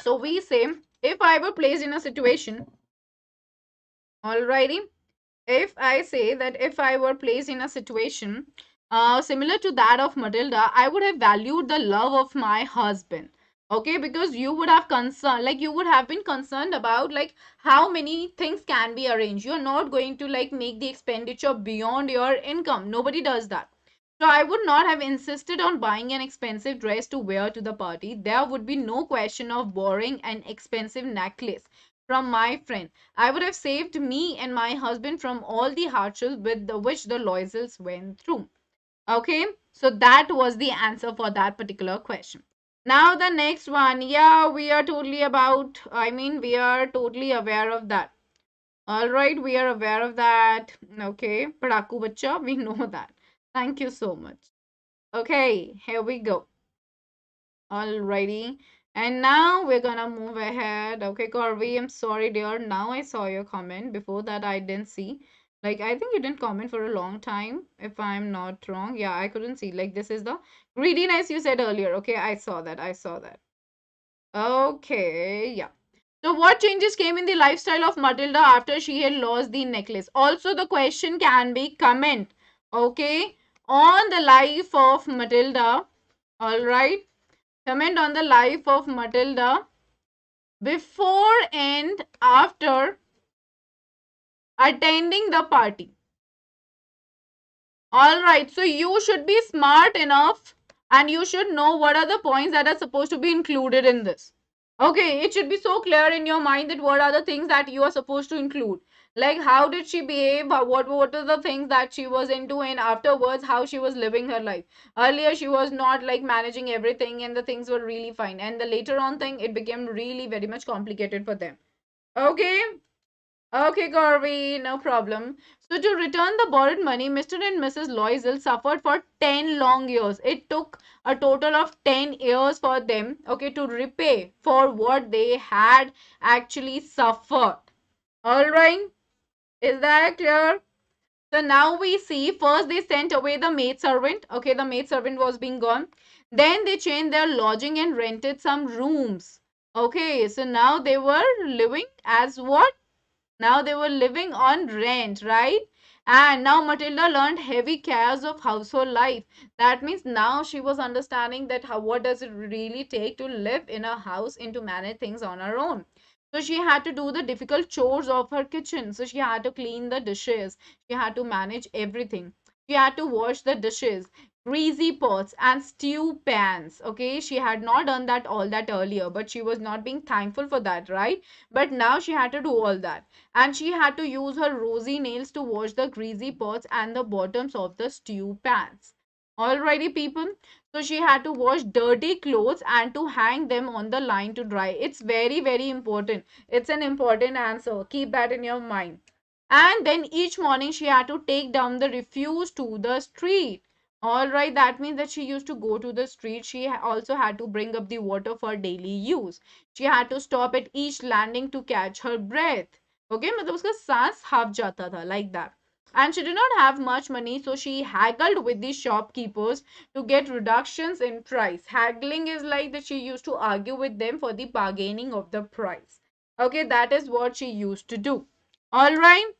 So we say, if I were placed in a situation, alrighty, if I say that if I were placed in a situation similar to that of Matilda, I would have valued the love of my husband. Okay, because you would have concerned, like you would have been concerned about like how many things can be arranged. You're not going to like make the expenditure beyond your income. Nobody does that. So I would not have insisted on buying an expensive dress to wear to the party. There would be no question of borrowing an expensive necklace from my friend. I would have saved me and my husband from all the hardships with which the Loisels went through. Okay, so that was the answer for that particular question. Now the next one, yeah, we are totally about, I mean, we are totally aware of that. All right, we are aware of that. Okay, Padaku Bacha, we know that. Thank you so much. Okay, here we go. Alrighty. And now we're gonna move ahead. Okay, Corby, I'm sorry, dear. Now I saw your comment. Before that, I didn't see. Like, I think you didn't comment for a long time, if I'm not wrong. Yeah, I couldn't see. Like, this is the greediness you said earlier. Okay, I saw that. I saw that. Okay, yeah. So, what changes came in the lifestyle of Matilda after she had lost the necklace? Also, the question can be comment. Okay, on the life of Matilda. All right. Comment on the life of Matilda before and after attending the party. Alright, so you should be smart enough and you should know what are the points that are supposed to be included in this. Okay, it should be so clear in your mind that what are the things that you are supposed to include. Like how did she behave, what are the things that she was into, and afterwards how she was living her life. Earlier she was not like managing everything and the things were really fine. And the later on thing, it became really very much complicated for them. Okay. Okay, Garvey, no problem. So to return the borrowed money, Mr. and Mrs. Loisel suffered for 10 long years. It took a total of 10 years for them, okay, to repay for what they had actually suffered. All right, is that clear? So now we see first they sent away the maid servant. Okay, the maid servant was being gone. Then they changed their lodging and rented some rooms. Okay, so now they were living as what? Now they were living on rent, right? And now Matilda learned heavy cares of household life. That means now she was understanding that how what does it really take to live in a house and to manage things on her own. So she had to do the difficult chores of her kitchen. So she had to clean the dishes. She had to manage everything. She had to wash the dishes, greasy pots and stew pans. Okay, she had not done that all that earlier, but she was not being thankful for that, right? But now she had to do all that, and she had to use her rosy nails to wash the greasy pots and the bottoms of the stew pans. Alrighty, people. So she had to wash dirty clothes and to hang them on the line to dry. It's very, very important. It's an important answer. Keep that in your mind. And then each morning she had to take down the refuse to the street. All right, that means that she used to go to the street. She also had to bring up the water for daily use. She had to stop at each landing to catch her breath. Okay, मतलब उसका सांस half जाता था, like that. And she did not have much money, so she haggled with the shopkeepers to get reductions in price. Haggling is like that she used to argue with them for the bargaining of the price. Okay, that is what she used to do. All right.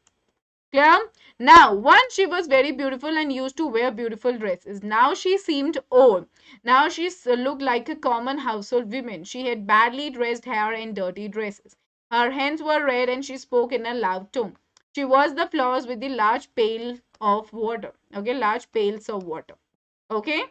Clear? Now, once she was very beautiful and used to wear beautiful dresses. Now she seemed old. Now she looked like a common household woman. She had badly dressed hair and dirty dresses. Her hands were red and she spoke in a loud tone. She washed the floors with the large pail of water. Okay, large pails of water. Okay.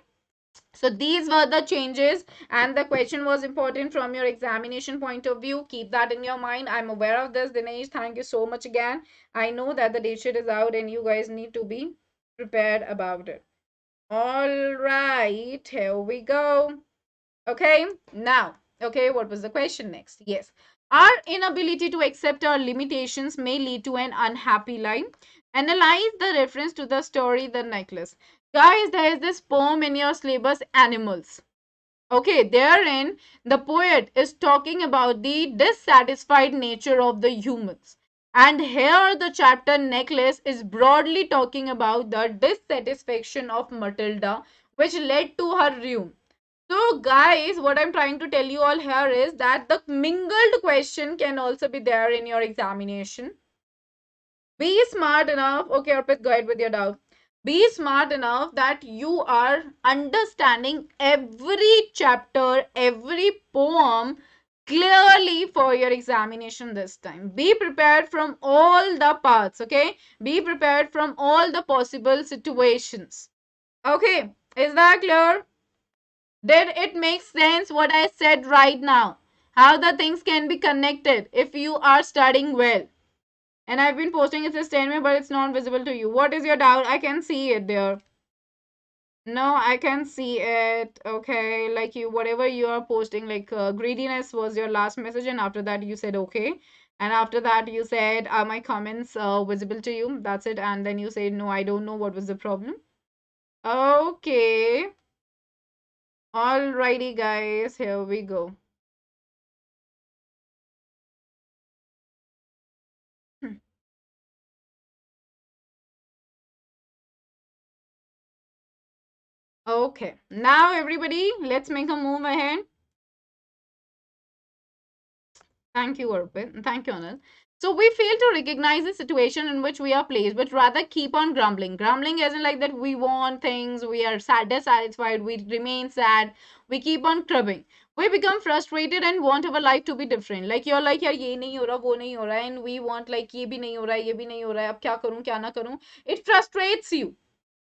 So these were the changes, and the question was important from your examination point of view. Keep that in your mind. I'm aware of this, Dinesh. Thank you so much again. I know that the date sheet is out and you guys need to be prepared about it. All right, here we go. Okay, now, okay, what was the question next? Yes. Our inability to accept our limitations may lead to an unhappy life. Analyze the reference to the story, The Necklace. Guys, there is this poem in your syllabus, Animals. Okay, therein, the poet is talking about the dissatisfied nature of the humans. And here, the chapter Necklace is broadly talking about the dissatisfaction of Matilda, which led to her ruin. So, guys, what I'm trying to tell you all here is that the mingled question can also be there in your examination. Be smart enough. Okay, Arpit, go ahead with your doubt. Be smart enough that you are understanding every chapter, every poem clearly for your examination this time. Be prepared from all the parts, okay? Be prepared from all the possible situations. Okay, is that clear? Did it make sense what I said right now? How the things can be connected if you are studying well. And I've been posting it says 10 me, but it's not visible to you. What is your doubt? I can see it there. No, I can see it. Okay, like you, whatever you are posting, like greediness was your last message, and after that you said okay, and after that you said, are my comments visible to you? That's it, and then you said no, I don't know what was the problem. Okay, alrighty, guys, here we go. Okay, now everybody, let's make a move ahead. Thank you, Arpit. Thank you, Anil. So we fail to recognize the situation in which we are placed, but rather keep on grumbling. Grumbling isn't like that we want things, we are sad, dissatisfied, we remain sad, we keep on cribbing. We become frustrated and want our life to be different. Like you're like, यार ये नहीं हो रहा, वो नहीं हो रहा, and we want like ये भी नहीं हो रहा, ये भी नहीं हो रहा, अब क्या करूं, क्या ना करूं. It frustrates you.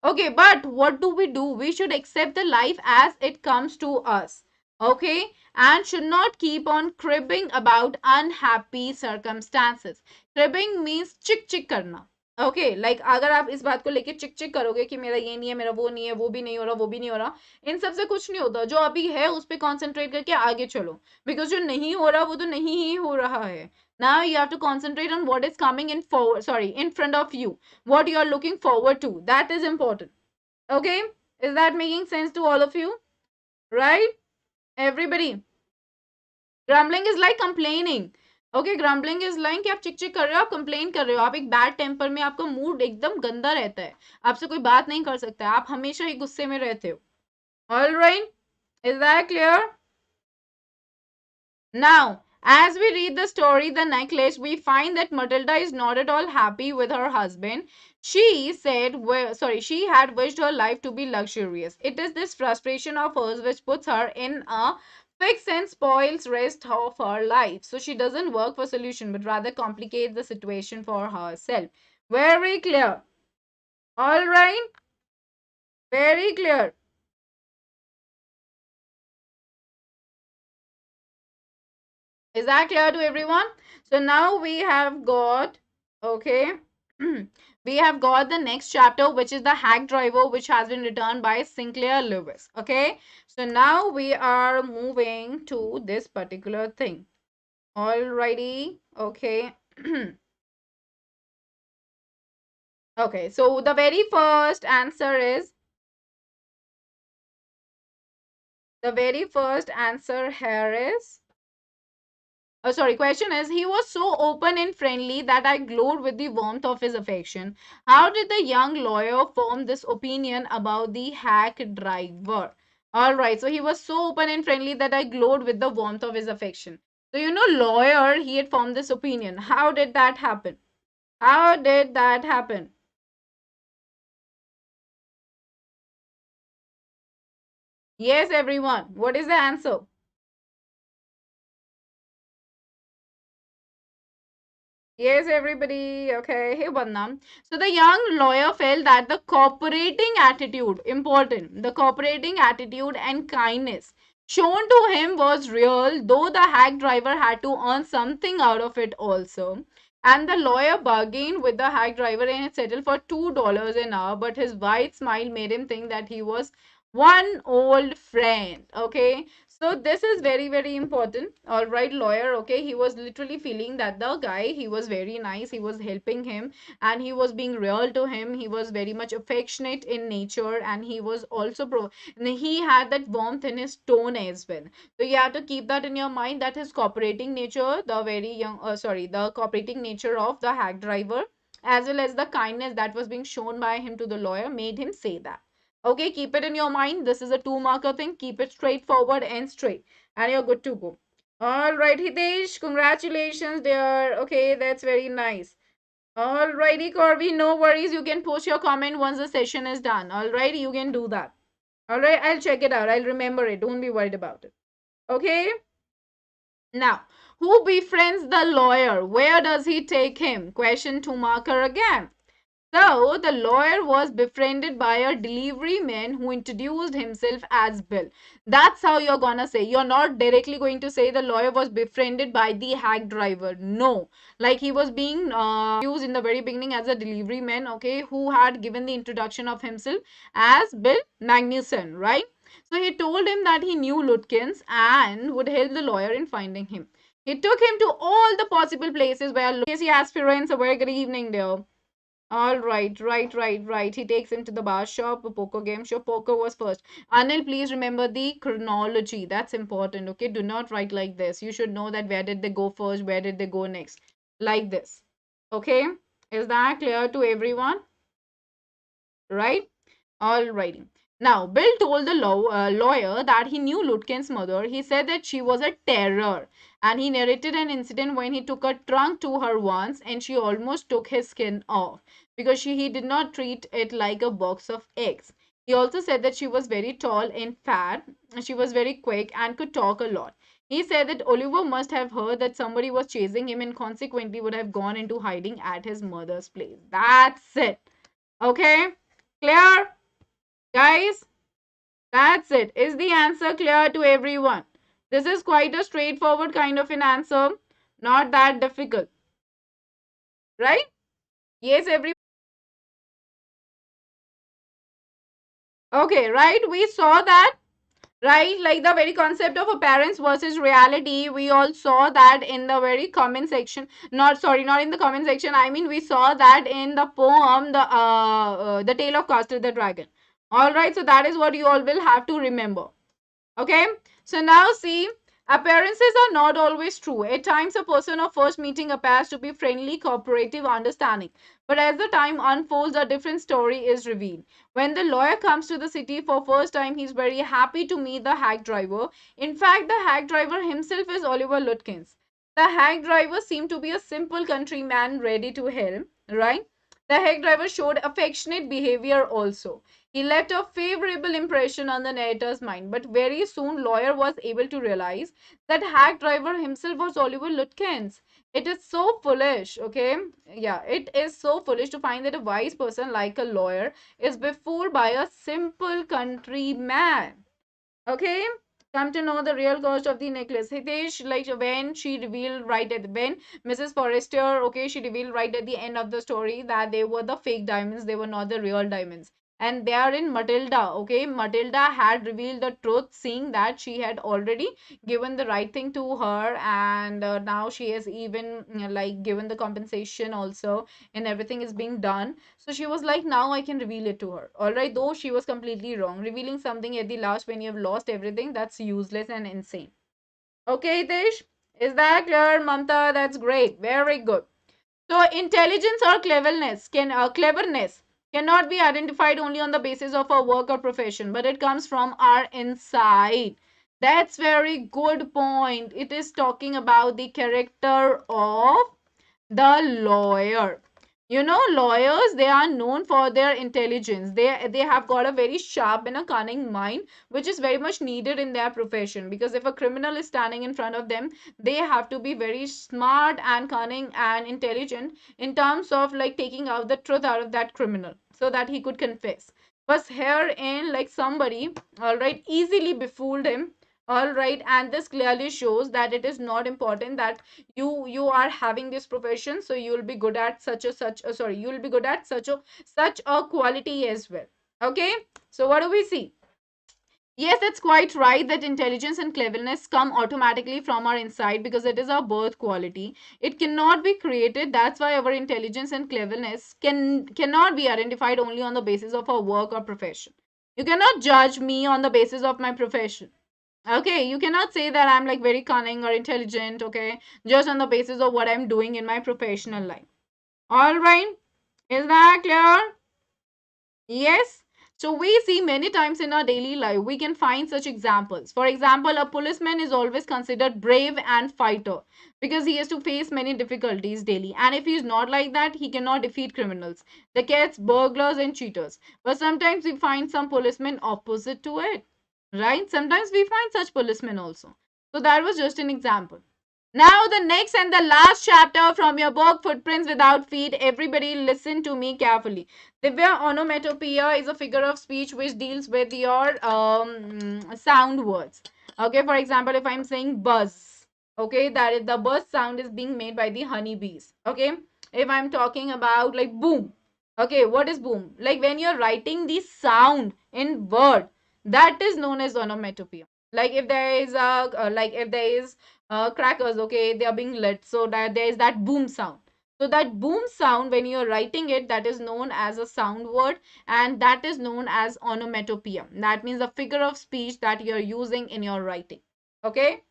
Okay, but what do? We should accept the life as it comes to us. Okay, and should not keep on cribbing about unhappy circumstances. Cribbing means चिक चिक करना. ओके लाइक अगर आप इस बात को लेके चिक चिक करोगे कि मेरा ये नहीं है, मेरा वो नहीं है, वो भी नहीं हो रहा, वो भी नहीं हो रहा, इन सब से कुछ नहीं होता. जो अभी है उस पर कॉन्सेंट्रेट करके आगे चलो, बिकॉज जो नहीं हो रहा वो तो नहीं ही हो रहा है. Now you have to concentrate on what is coming in forward, sorry, in front of you, what you are looking forward to. That is important. Okay, is that making sense to all of you? Right, everybody? Grumbling is like complaining. Okay, grumbling is like कि आप चिक चिक कर रहे हो, आप complain कर रहे हो, आप एक बैड टेम्पर में, आपका मूड एकदम गंदा रहता है, आपसे कोई बात नहीं कर सकता है, आप हमेशा ही गुस्से में रहते हो. All right, is that clear? Now, as we read the story, The Necklace, we find that Matilda is not at all happy with her husband. She said, well, sorry, she had wished her life to be luxurious. It is this frustration of hers which puts her in a fix and spoils rest of her life. So she doesn't work for solution, but rather complicates the situation for herself. Very clear. All right. Very clear. Is that clear to everyone? So now we have got, okay, we have got the next chapter, which is the hack driver, which has been written by Sinclair Lewis. Okay, so now we are moving to this particular thing. Alrighty, okay. Okay, so the very first answer is, the very first answer here is, oh, sorry, question is, he was so open and friendly that I glowed with the warmth of his affection. How did the young lawyer form this opinion about the hack driver? All right, so he was so open and friendly that I glowed with the warmth of his affection. So, you know, lawyer, he had formed this opinion. How did that happen? How did that happen? Yes, everyone. What is the answer? Yes, everybody. Okay. Hey, Bandham. So the young lawyer felt that the cooperating attitude, important, the cooperating attitude and kindness shown to him was real, though the hack driver had to earn something out of it also. And the lawyer bargained with the hack driver and settled for $2 an hour, but his wide smile made him think that he was one old friend. Okay. So this is very, very important. All right, lawyer. Okay, he was literally feeling that the guy, he was very nice. He was helping him and he was being real to him. He was very much affectionate in nature and he was also and he had that warmth in his tone as well. So you have to keep that in your mind that his cooperating nature, the very young, sorry, the cooperating nature of the hack driver, as well as the kindness that was being shown by him to the lawyer, made him say that. Okay, keep it in your mind. This is a two marker thing. Keep it straightforward and straight, and you're good to go. All right, Hitesh, congratulations, dear. Okay, that's very nice. All righty, Corby, no worries. You can post your comment once the session is done. All right, you can do that. All right, I'll check it out. I'll remember it. Don't be worried about it. Okay, now, who befriends the lawyer? Where does he take him? Question two marker again. So, the lawyer was befriended by a delivery man who introduced himself as Bill. That's how you're gonna say. You're not directly going to say the lawyer was befriended by the hack driver. No. Like he was being used in the very beginning as a delivery man, okay, who had given the introduction of himself as Bill Magnuson, right? So, he told him that he knew Lutkins and would help the lawyer in finding him. He took him to all the possible places where Lutkins aspirants. A very good evening, dear. All right, right. He takes him to the bar shop, a poker game show. Poker was first. Anil, please remember the chronology. That's important, okay? Do not write like this. You should know that where did they go first, where did they go next. Like this. Okay? Is that clear to everyone? Right? Alrighty. Now, Bill told the lawyer that he knew Lutkin's mother. He said that she was a terror. And he narrated an incident when he took a trunk to her once and she almost took his skin off because he did not treat it like a box of eggs. He also said that she was very tall and fat. She was very quick and could talk a lot. He said that Oliver must have heard that somebody was chasing him and consequently would have gone into hiding at his mother's place. That's it. Okay? Clear? Guys, that's it. Is the answer clear to everyone? This is quite a straightforward kind of an answer. Not that difficult. Right? Yes, every. Okay, right? We saw that. Right? Like the very concept of appearance versus reality. We all saw that in the very comment section. Not, sorry, not in the comment section. I mean, we saw that in the poem, the Tale of Castor the Dragon. Alright, so that is what you all will have to remember. Okay, so now see, appearances are not always true. At times, a person of first meeting appears to be friendly, cooperative, understanding. But as the time unfolds, a different story is revealed. When the lawyer comes to the city for first time, he's very happy to meet the hack driver. In fact, the hack driver himself is Oliver Lutkins. The hack driver seemed to be a simple countryman ready to help, right? The hack driver showed affectionate behavior also. He left a favorable impression on the narrator's mind, but very soon lawyer was able to realize that hack driver himself was Oliver Lutkins. It is so foolish, okay? Yeah, it is so foolish to find that a wise person like a lawyer is befooled by a simple countryman. Okay, come to know the real cost of the necklace. Hitesh, like when she revealed right at when Mrs. Forrester, okay, she revealed right at the end of the story that they were the fake diamonds, they were not the real diamonds. And they are in Matilda, okay. Matilda had revealed the truth, seeing that she had already given the right thing to her, and now she has even like given the compensation also, and everything is being done. So she was like, now I can reveal it to her. Alright, though she was completely wrong. Revealing something at the last when you have lost everything, that's useless and insane. Okay, Tish? Is that clear, Mamta? That's great. Very good. So intelligence or cleverness cannot be identified only on the basis of our work or profession, but it comes from our inside. That's very good point. It is talking about the character of the lawyer. You know, lawyers, they are known for their intelligence. They have got a very sharp and a cunning mind, which is very much needed in their profession. Because if a criminal is standing in front of them, they have to be very smart and cunning and intelligent in terms of like taking out the truth out of that criminal so that he could confess. But here in like somebody, all right, easily befooled him, all right, and this clearly shows that it is not important that you are having this profession, so you will be good at such a you will be good at such a quality as well. Okay, so what do we see? Yes, that's quite right that intelligence and cleverness come automatically from our inside because it is our birth quality. It cannot be created. That's why our intelligence and cleverness cannot be identified only on the basis of our work or profession. You cannot judge me on the basis of my profession. Okay, you cannot say that I'm like very cunning or intelligent, okay, just on the basis of what I'm doing in my professional life. All right, is that clear? Yes. So we see many times in our daily life, we can find such examples. For example, a policeman is always considered brave and fighter because he has to face many difficulties daily. And if he's not like that, he cannot defeat criminals, the cats, burglars, and cheaters. But sometimes we find some policemen opposite to it, right? Sometimes we find such policemen also. So that was just an example. Now, the next and the last chapter from your book, Footprints Without Feet. Everybody, listen to me carefully. Divya, onomatopoeia is a figure of speech which deals with your sound words. Okay, for example, if I'm saying buzz, okay, that is the buzz sound is being made by the honeybees. Okay, if I'm talking about like boom, okay, what is boom? Like when you're writing the sound in word, that is known as onomatopoeia. Like if there is a like if there is crackers, okay, they are being lit, so that there is that boom sound. So that boom sound, when you're writing it, that is known as a sound word, and that is known as onomatopoeia. That means the figure of speech that you're using in your writing. Okay.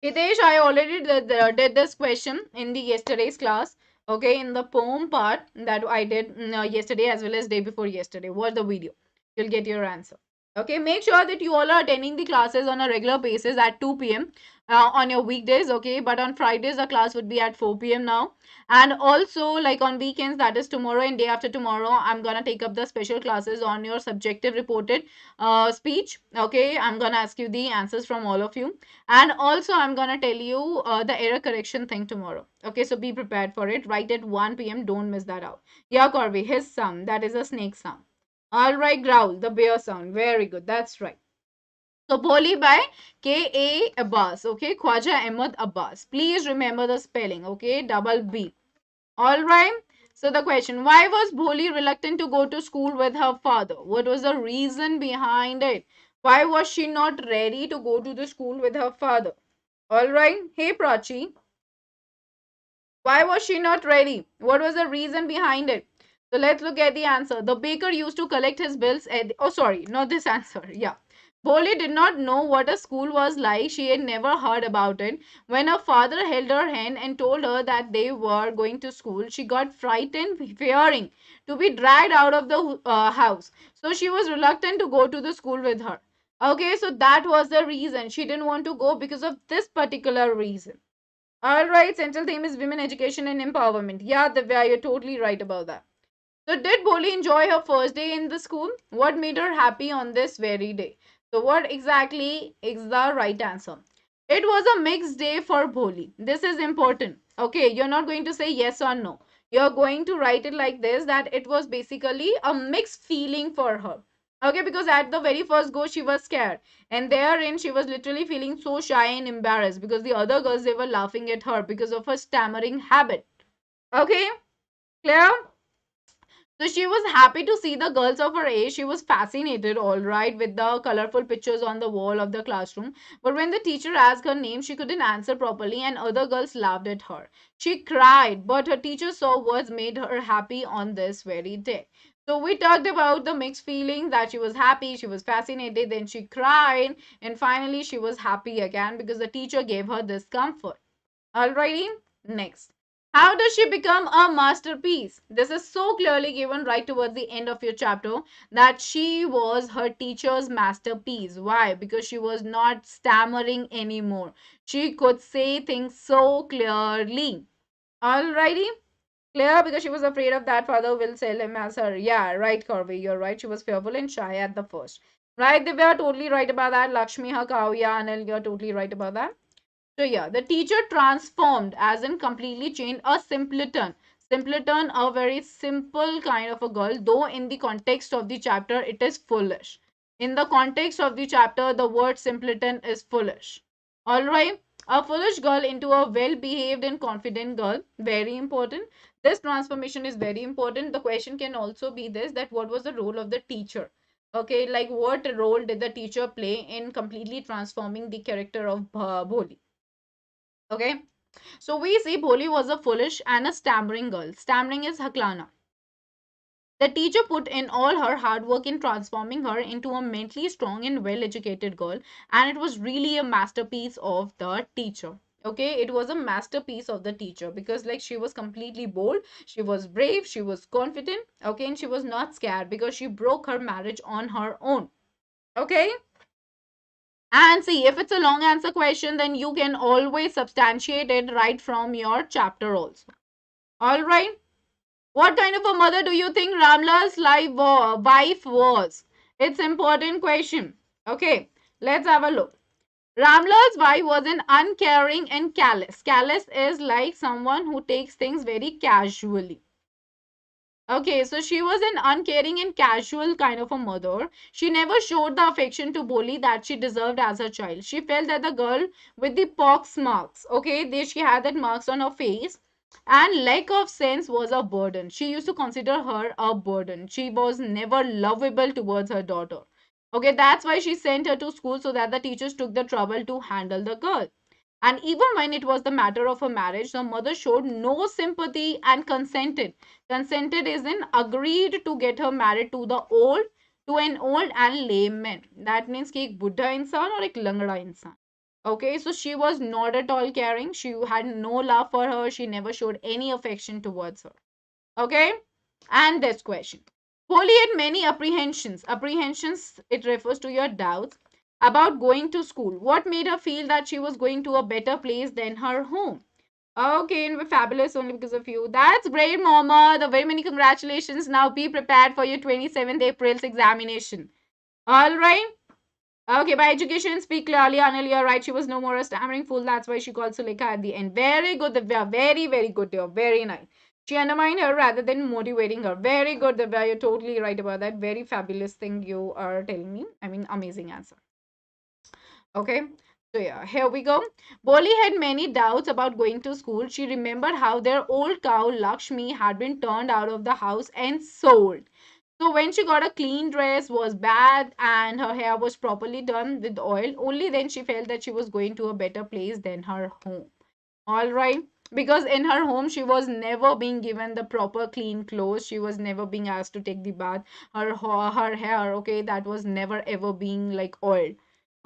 Hitesh, I already did this question in the yesterday's class. Okay, in the poem part that I did yesterday as well as day before yesterday. Watch the video. You'll get your answer. Okay, make sure that you all are attending the classes on a regular basis at 2 p.m. On your weekdays. Okay, but on Fridays the class would be at 4 p.m. now. And also like on weekends, that is tomorrow and day after tomorrow, I'm gonna take up the special classes on your subjective reported speech. Okay, I'm gonna ask you the answers from all of you, and also I'm gonna tell you the error correction thing tomorrow. Okay, so be prepared for it. Right at 1 p.m. Don't miss that out. Yeah, Corby, his sound. That is a snake sound. All right, growl, the bear sound. Very good. That's right. So Boli by K.A. Abbas. Okay, Khwaja Ahmad Abbas. Please remember the spelling. Okay, double B. All right. So the question, why was Bholi reluctant to go to school with her father? What was the reason behind it? Why was she not ready to go to the school with her father? All right. Hey, Prachi. Why was she not ready? What was the reason behind it? So let's look at the answer. The baker used to collect his bills at oh sorry, not this answer. Yeah. Boli did not know what a school was like. She had never heard about it. When her father held her hand and told her that they were going to school, she got frightened, fearing to be dragged out of the house. So she was reluctant to go to the school with her. Okay, so that was the reason. She didn't want to go because of this particular reason. All right, central theme is women education and empowerment. Yeah, Divya, you're totally right about that. So, did Boli enjoy her first day in the school? What made her happy on this very day? So, what exactly is the right answer? It was a mixed day for Boli. This is important. Okay, you're not going to say yes or no. You're going to write it like this, that it was basically a mixed feeling for her. Okay, because at the very first go, she was scared. And therein, she was literally feeling so shy and embarrassed because the other girls, they were laughing at her because of her stammering habit. Okay, clear? So she was happy to see the girls of her age. She was fascinated, all right, with the colorful pictures on the wall of the classroom. But when the teacher asked her name, she couldn't answer properly, and other girls laughed at her. She cried, but her teacher saw what made her happy on this very day. So we talked about the mixed feeling that she was happy, she was fascinated, then she cried, and finally she was happy again because the teacher gave her this comfort. Alrighty, next. How does she become a masterpiece? This is so clearly given right towards the end of your chapter that she was her teacher's masterpiece. Why? Because she was not stammering anymore. She could say things so clearly. Alrighty. Clear, because she was afraid of that father will sell him as her. Yeah, right, Corby. You're right. She was fearful and shy at the first. Right, Divya, totally right about that. Lakshmi, her cow. Yeah, Anil, you're totally right about that. So yeah, the teacher transformed, as in completely changed, a simpleton. Simpleton, a very simple kind of a girl, though in the context of the chapter, it is foolish. In the context of the chapter, the word simpleton is foolish. Alright, a foolish girl into a well-behaved and confident girl. Very important. This transformation is very important. The question can also be this, that what was the role of the teacher? Okay, like what role did the teacher play in completely transforming the character of Bholi? Okay, so we see Bholi was a foolish and a stammering girl. Stammering is haklana. The teacher put in all her hard work in transforming her into a mentally strong and well educated girl, and it was really a masterpiece of the teacher. Okay, it was a masterpiece of the teacher because, like, she was completely bold, she was brave, she was confident, okay, and she was not scared because she broke her marriage on her own. Okay, and see, if it's a long answer question, then you can always substantiate it right from your chapter also. All right. What kind of a mother do you think Ramla's wife was? It's important question. Okay. Let's have a look. Ramla's wife was an uncaring and callous. Callous is like someone who takes things very casually. Okay, so she was an uncaring and casual kind of a mother. She never showed the affection to Boli that she deserved as a child. She felt that the girl with the pox marks, okay, she had that marks on her face, and lack of sense was a burden. She used to consider her a burden. She was never lovable towards her daughter. Okay, that's why she sent her to school so that the teachers took the trouble to handle the girl. And even when it was the matter of a marriage, the mother showed no sympathy and consented. Consented is in agreed to get her married to an old and lame man. That means कि एक बुढ़ा इंसान और एक लंगड़ा इंसान. Okay, so she was not at all caring. She had no love for her. She never showed any affection towards her. Okay, and this question. Holy had many apprehensions. Apprehensions, it refers to your doubts about going to school. What made her feel that she was going to a better place than her home? Okay, and we're fabulous only because of you. That's great, Mama. The very many congratulations. Now be prepared for your 27th April's examination. All right. Okay, by education, speak clearly. Anil, you're right. She was no more a stammering fool. That's why she called Sulekha at the end. Very good, Divya. Very, very good, dear. Very nice. She undermined her rather than motivating her. Very good, Divya. You're totally right about that. Very fabulous thing you are telling me. I mean, amazing answer. Okay. So yeah, here we go. Boli had many doubts about going to school. She remembered how their old cow Lakshmi had been turned out of the house and sold. So when she got a clean dress, was bathed, and her hair was properly done with oil, only then she felt that she was going to a better place than her home. All right. Because in her home, she was never being given the proper clean clothes. She was never being asked to take the bath. Her hair, okay, that was never ever being like oiled.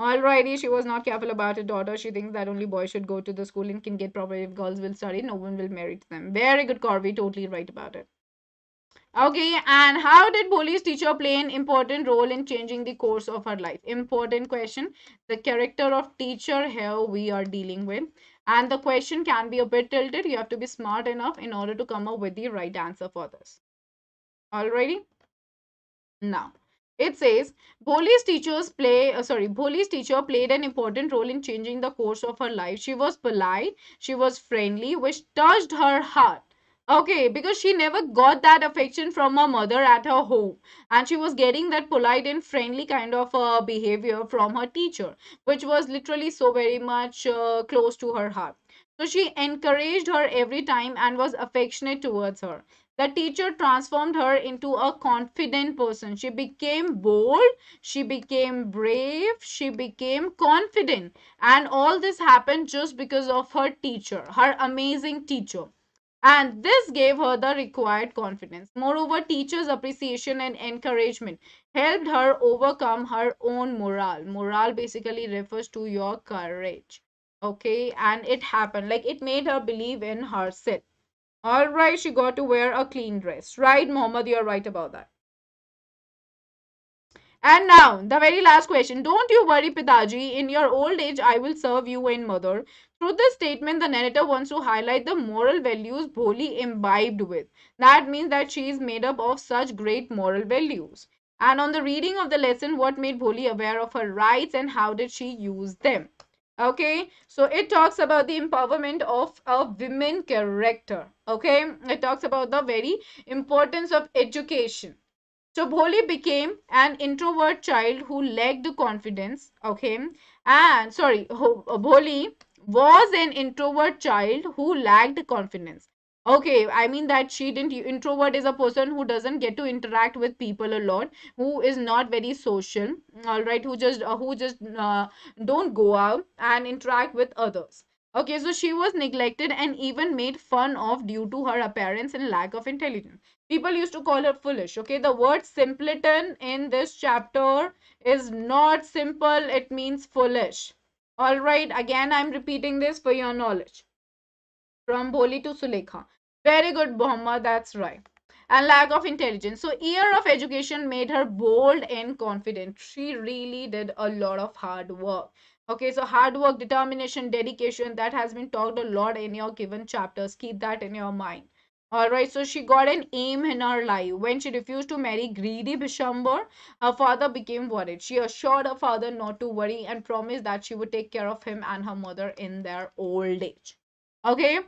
Alrighty, she was not careful about her daughter. She thinks that only boys should go to the school and can get proper. If girls will study, no one will marry to them. Very good, Corby. Totally right about it. Okay, and how did Boli's teacher play an important role in changing the course of her life? Important question. The character of teacher here we are dealing with. And the question can be a bit tilted. You have to be smart enough in order to come up with the right answer for this. Alrighty? Now, it says Boli's teacher played an important role in changing the course of her life. She was polite, she was friendly, which touched her heart. Okay, because she never got that affection from her mother at her home, and she was getting that polite and friendly kind of behavior from her teacher, which was literally so very much close to her heart. So she encouraged her every time and was affectionate towards her. The teacher transformed her into a confident person. She became bold, she became brave, she became confident. And all this happened just because of her teacher, her amazing teacher. And this gave her the required confidence. Moreover, teachers' appreciation and encouragement helped her overcome her own morale. Morale basically refers to your courage. Okay, and it happened. Like it made her believe in herself. All right, she got to wear a clean dress. Right, Mohammed, you're right about that. And now, the very last question. Don't you worry, Pitaji. In your old age, I will serve you in mother. Through this statement, the narrator wants to highlight the moral values Bholi imbibed with. That means that she is made up of such great moral values. And on the reading of the lesson, what made Bholi aware of her rights and how did she use them? Okay, so it talks about the empowerment of a women character. Okay, it talks about the very importance of education. So Bholi became an introvert child who lacked confidence. Okay. And sorry, Bholi was an introvert child who lacked confidence. Okay, I mean that she didn't. Introvert is a person who doesn't get to interact with people a lot, who is not very social. All right, who just don't go out and interact with others. Okay, so she was neglected and even made fun of due to her appearance and lack of intelligence. People used to call her foolish. Okay, the word simpleton in this chapter is not simple, it means foolish. All right, again, I'm repeating this for your knowledge. From Bholi to Sulekha. Very good, Mohammed, that's right. And lack of intelligence. So, year of education made her bold and confident. She really did a lot of hard work. Okay, so hard work, determination, dedication, that has been talked a lot in your given chapters. Keep that in your mind. Alright, so she got an aim in her life. When she refused to marry greedy Bishambar, her father became worried. She assured her father not to worry and promised that she would take care of him and her mother in their old age. Okay,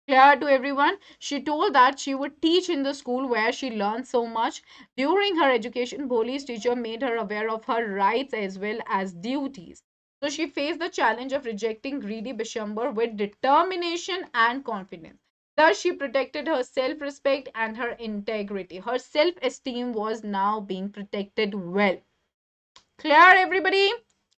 clear to everyone. She told that she would teach in the school where she learned so much. During her education, Bholi's teacher made her aware of her rights as well as duties. So she faced the challenge of rejecting greedy Bishambar with determination and confidence. Thus, she protected her self respect and her integrity. Her self esteem was now being protected well. Clear, everybody?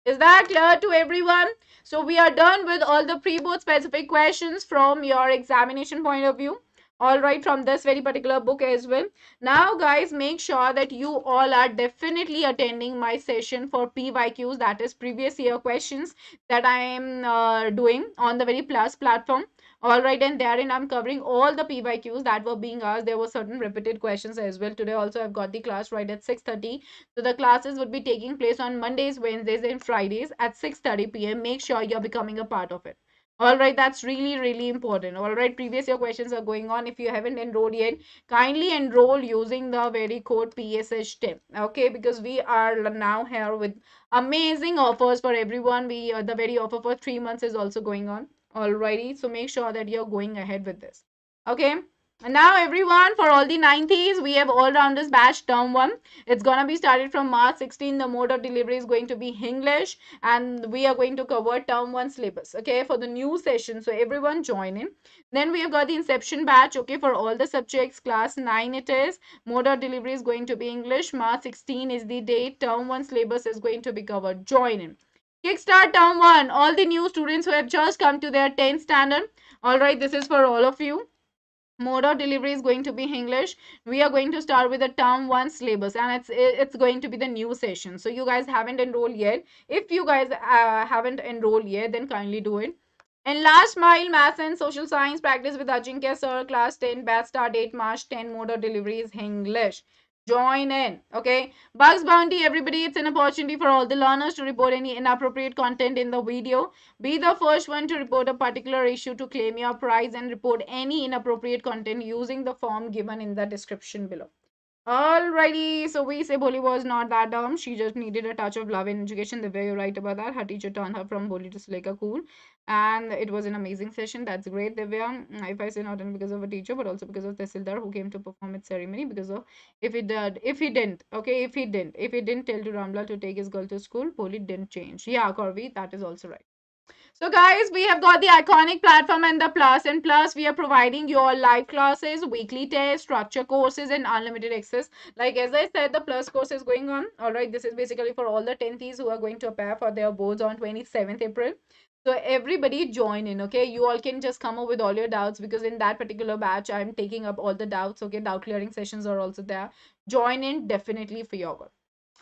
Is that clear to everyone? So we are done with all the pre-board specific questions from your examination point of view. All right, from this very particular book as well. Now, guys, make sure that you all are definitely attending my session for PYQs, that is previous year questions that I am doing on the very plus platform. All right, and therein I'm covering all the PYQs that were being asked. There were certain repeated questions as well. Today also I've got the class right at 6:30. So the classes would be taking place on Mondays, Wednesdays, and Fridays at 6:30 p.m. Make sure you're becoming a part of it. All right, that's really, really important. All right, previous year questions are going on. If you haven't enrolled yet, kindly enroll using the very code PSH10. Okay, because we are now here with amazing offers for everyone. The very offer for 3 months is also going on. Alrighty, so make sure that you're going ahead with this. Okay. And now everyone, for all the 90s, we have all-rounders batch term 1. It's gonna be started from March 16. The mode of delivery is going to be English, and we are going to cover term 1 syllabus, okay, for the new session. So everyone join in. Then we have got the inception batch, okay, for all the subjects. Class 9 it is. Mode of delivery is going to be English. March 16 is the date. Term 1 syllabus is going to be covered. Join in. Kickstart term 1. All the new students who have just come to their 10th standard. All right, this is for all of you. Mode of delivery is going to be English. We are going to start with the term 1 syllabus, and it's going to be the new session. So you guys haven't enrolled yet. If you guys haven't enrolled yet, then kindly do it. And last mile maths and social science practice with Ajinkya sir, class 10, batch start date March 10. Mode of delivery is English. Join in. Okay, Bugs Bounty, everybody, it's an opportunity for all the learners to report any inappropriate content in the video. Be the first one to report a particular issue to claim your prize, and report any inappropriate content using the form given in the description below. Alrighty, so we say Bholi was not that dumb. She just needed a touch of love and education. The way you write about that, her teacher turned her from Bholi to Sulekha cool, and it was an amazing session. That's great, Divya. If I say not only because of a teacher, but also because of Tehsildar who came to perform its ceremony. Because of if he didn't, okay, if he didn't tell to Ramlal to take his girl to school, Bholi didn't change. Yeah, Corvi, that is also right. So guys, we have got the iconic platform and the plus. And plus, we are providing your live classes, weekly tests, structure courses, and unlimited access. Like as I said, the plus course is going on. All right, this is basically for all the 10th who are going to appear for their boards on 27th April. So everybody join in, okay? You all can just come up with all your doubts, because in that particular batch, I'm taking up all the doubts, okay? Doubt clearing sessions are also there. Join in definitely for your work.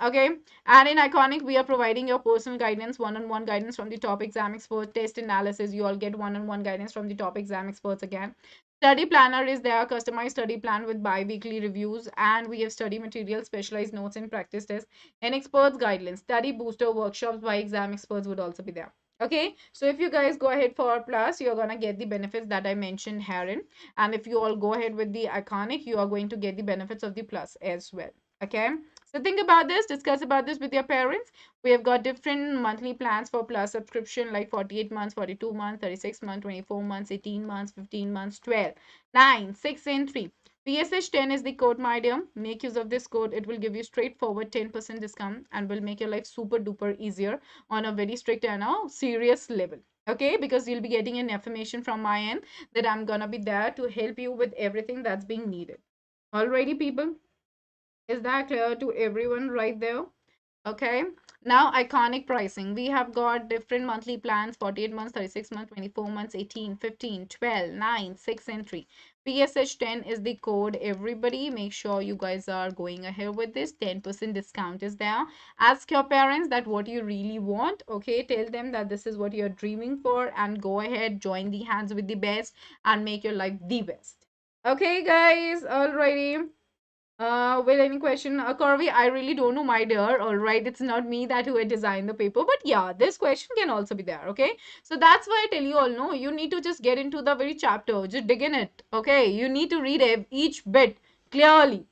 Okay, and in Iconic, we are providing your personal guidance, one-on-one guidance from the top exam experts, test analysis. You all get one-on-one guidance from the top exam experts again. Study planner is there, customized study plan with bi-weekly reviews, and we have study material, specialized notes and practice tests, and experts guidelines. Study booster workshops by exam experts would also be there. Okay, so if you guys go ahead for plus, you're gonna get the benefits that I mentioned herein, and if you all go ahead with the iconic, you are going to get the benefits of the plus as well. Okay, so think about this, discuss about this with your parents. We have got different monthly plans for plus subscription like 48 months, 42 months, 36 months, 24 months, 18 months, 15 months, 12, 9, 6, and 3. PSH10 is the code, my dear. Make use of this code. It will give you straightforward 10% discount and will make your life super duper easier on a very strict and a serious level. Okay, because you'll be getting an affirmation from my end that I'm gonna be there to help you with everything that's being needed. Alrighty, people. Is that clear to everyone right there? Okay, now iconic pricing. We have got different monthly plans: 48 months, 36 months, 24 months, 18, 15, 12, 9, 6, and 3. PSH10 is the code. Everybody, make sure you guys are going ahead with this. 10% discount is there. Ask your parents that what you really want. Okay, tell them that this is what you're dreaming for, and go ahead, join the hands with the best, and make your life the best. Okay, guys, alrighty. With any question, Corby, I really don't know, my dear. All right, it's not me that who had designed the paper, but yeah, this question can also be there. Okay, so that's why I tell you all, no, you need to just get into the very chapter, just dig in it. Okay, you need to read each bit clearly.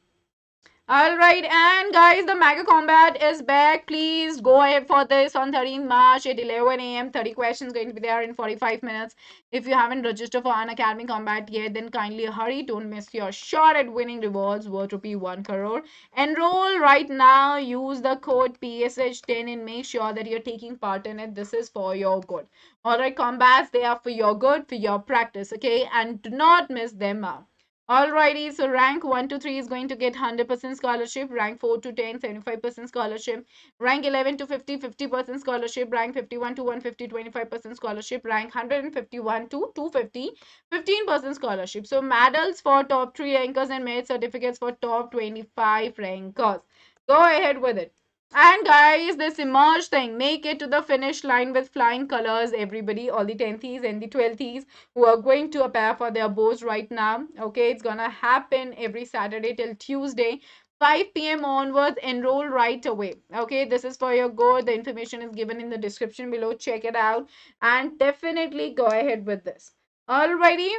All right, and guys, the Mega Combat is back. Please go ahead for this on 13th March at 11 a.m. 30 questions going to be there in 45 minutes. If you haven't registered for Unacademy Combat yet, then kindly hurry. Don't miss your shot at winning rewards worth rupee 1 crore. Enroll right now. Use the code PSH10 and make sure that you're taking part in it. This is for your good. All right, combats, they are for your good, for your practice, okay? And do not miss them out. Alrighty, so rank 1 to 3 is going to get 100% scholarship. Rank 4 to 10, 75% scholarship. Rank 11 to 50, 50% scholarship. Rank 51 to 150, 25% scholarship. Rank 151 to 250, 15% scholarship. So medals for top 3 rankers and merit certificates for top 25 rankers. Go ahead with it. And guys, this emerge thing, make it to the finish line with flying colors, everybody, all the 10th and the 12th who are going to appear for their boards right now. Okay, it's gonna happen every Saturday till Tuesday. 5 p.m. onwards, enroll right away. Okay, this is for your good. The information is given in the description below. Check it out and definitely go ahead with this. Alrighty.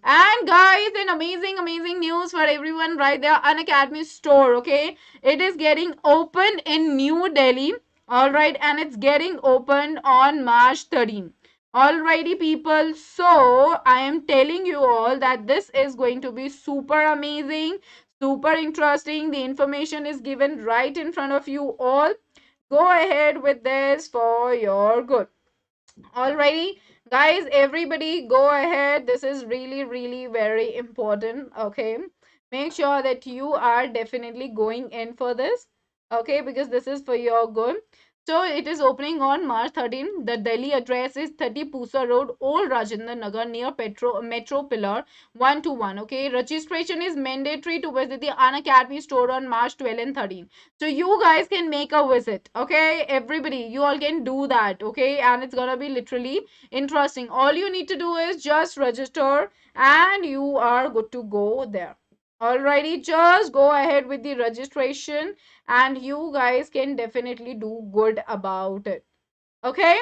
And guys, an amazing news for everyone right there. Unacademy store, okay? It is getting opened in New Delhi. Alright, and it's getting opened on March 13. Alrighty, people. So, I am telling you all that this is going to be super amazing, super interesting. The information is given right in front of you all. Go ahead with this for your good. Alrighty, guys, everybody go ahead. This is really very important. Okay, make sure that you are definitely going in for this. Okay, because this is for your good. So it is opening on March 13. The Delhi address is 30 Pusa Road, Old Rajendra Nagar, near Metro Pillar 121. Okay, registration is mandatory to visit the Unacademy store on March 12 and 13. So you guys can make a visit. Okay, everybody, you all can do that. Okay, and it's gonna be literally interesting. All you need to do is just register and you are good to go there. Alrighty, just go ahead with the registration and you guys can definitely do good about it. Okay,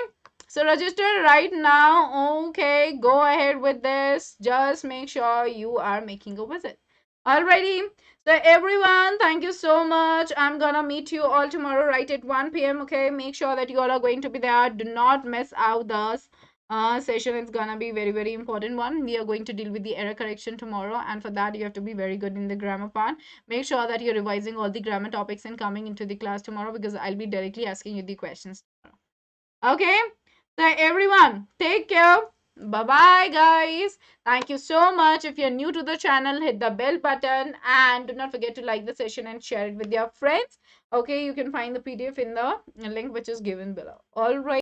so register right now. Okay, go ahead with this. Just make sure you are making a visit. Alrighty, so everyone, thank you so much. I'm gonna meet you all tomorrow right at 1 p.m. Okay, make sure that you all are going to be there. Do not miss out the session. It's gonna be very important one. We are going to deal with the error correction tomorrow, and for that you have to be very good in the grammar part. Make sure that you're revising all the grammar topics and coming into the class tomorrow, because I'll be directly asking you the questions tomorrow. Okay, so everyone, take care. Bye bye, guys. Thank you so much. If you're new to the channel, hit the bell button and do not forget to like the session and share it with your friends. Okay, you can find the PDF in the link which is given below. All right.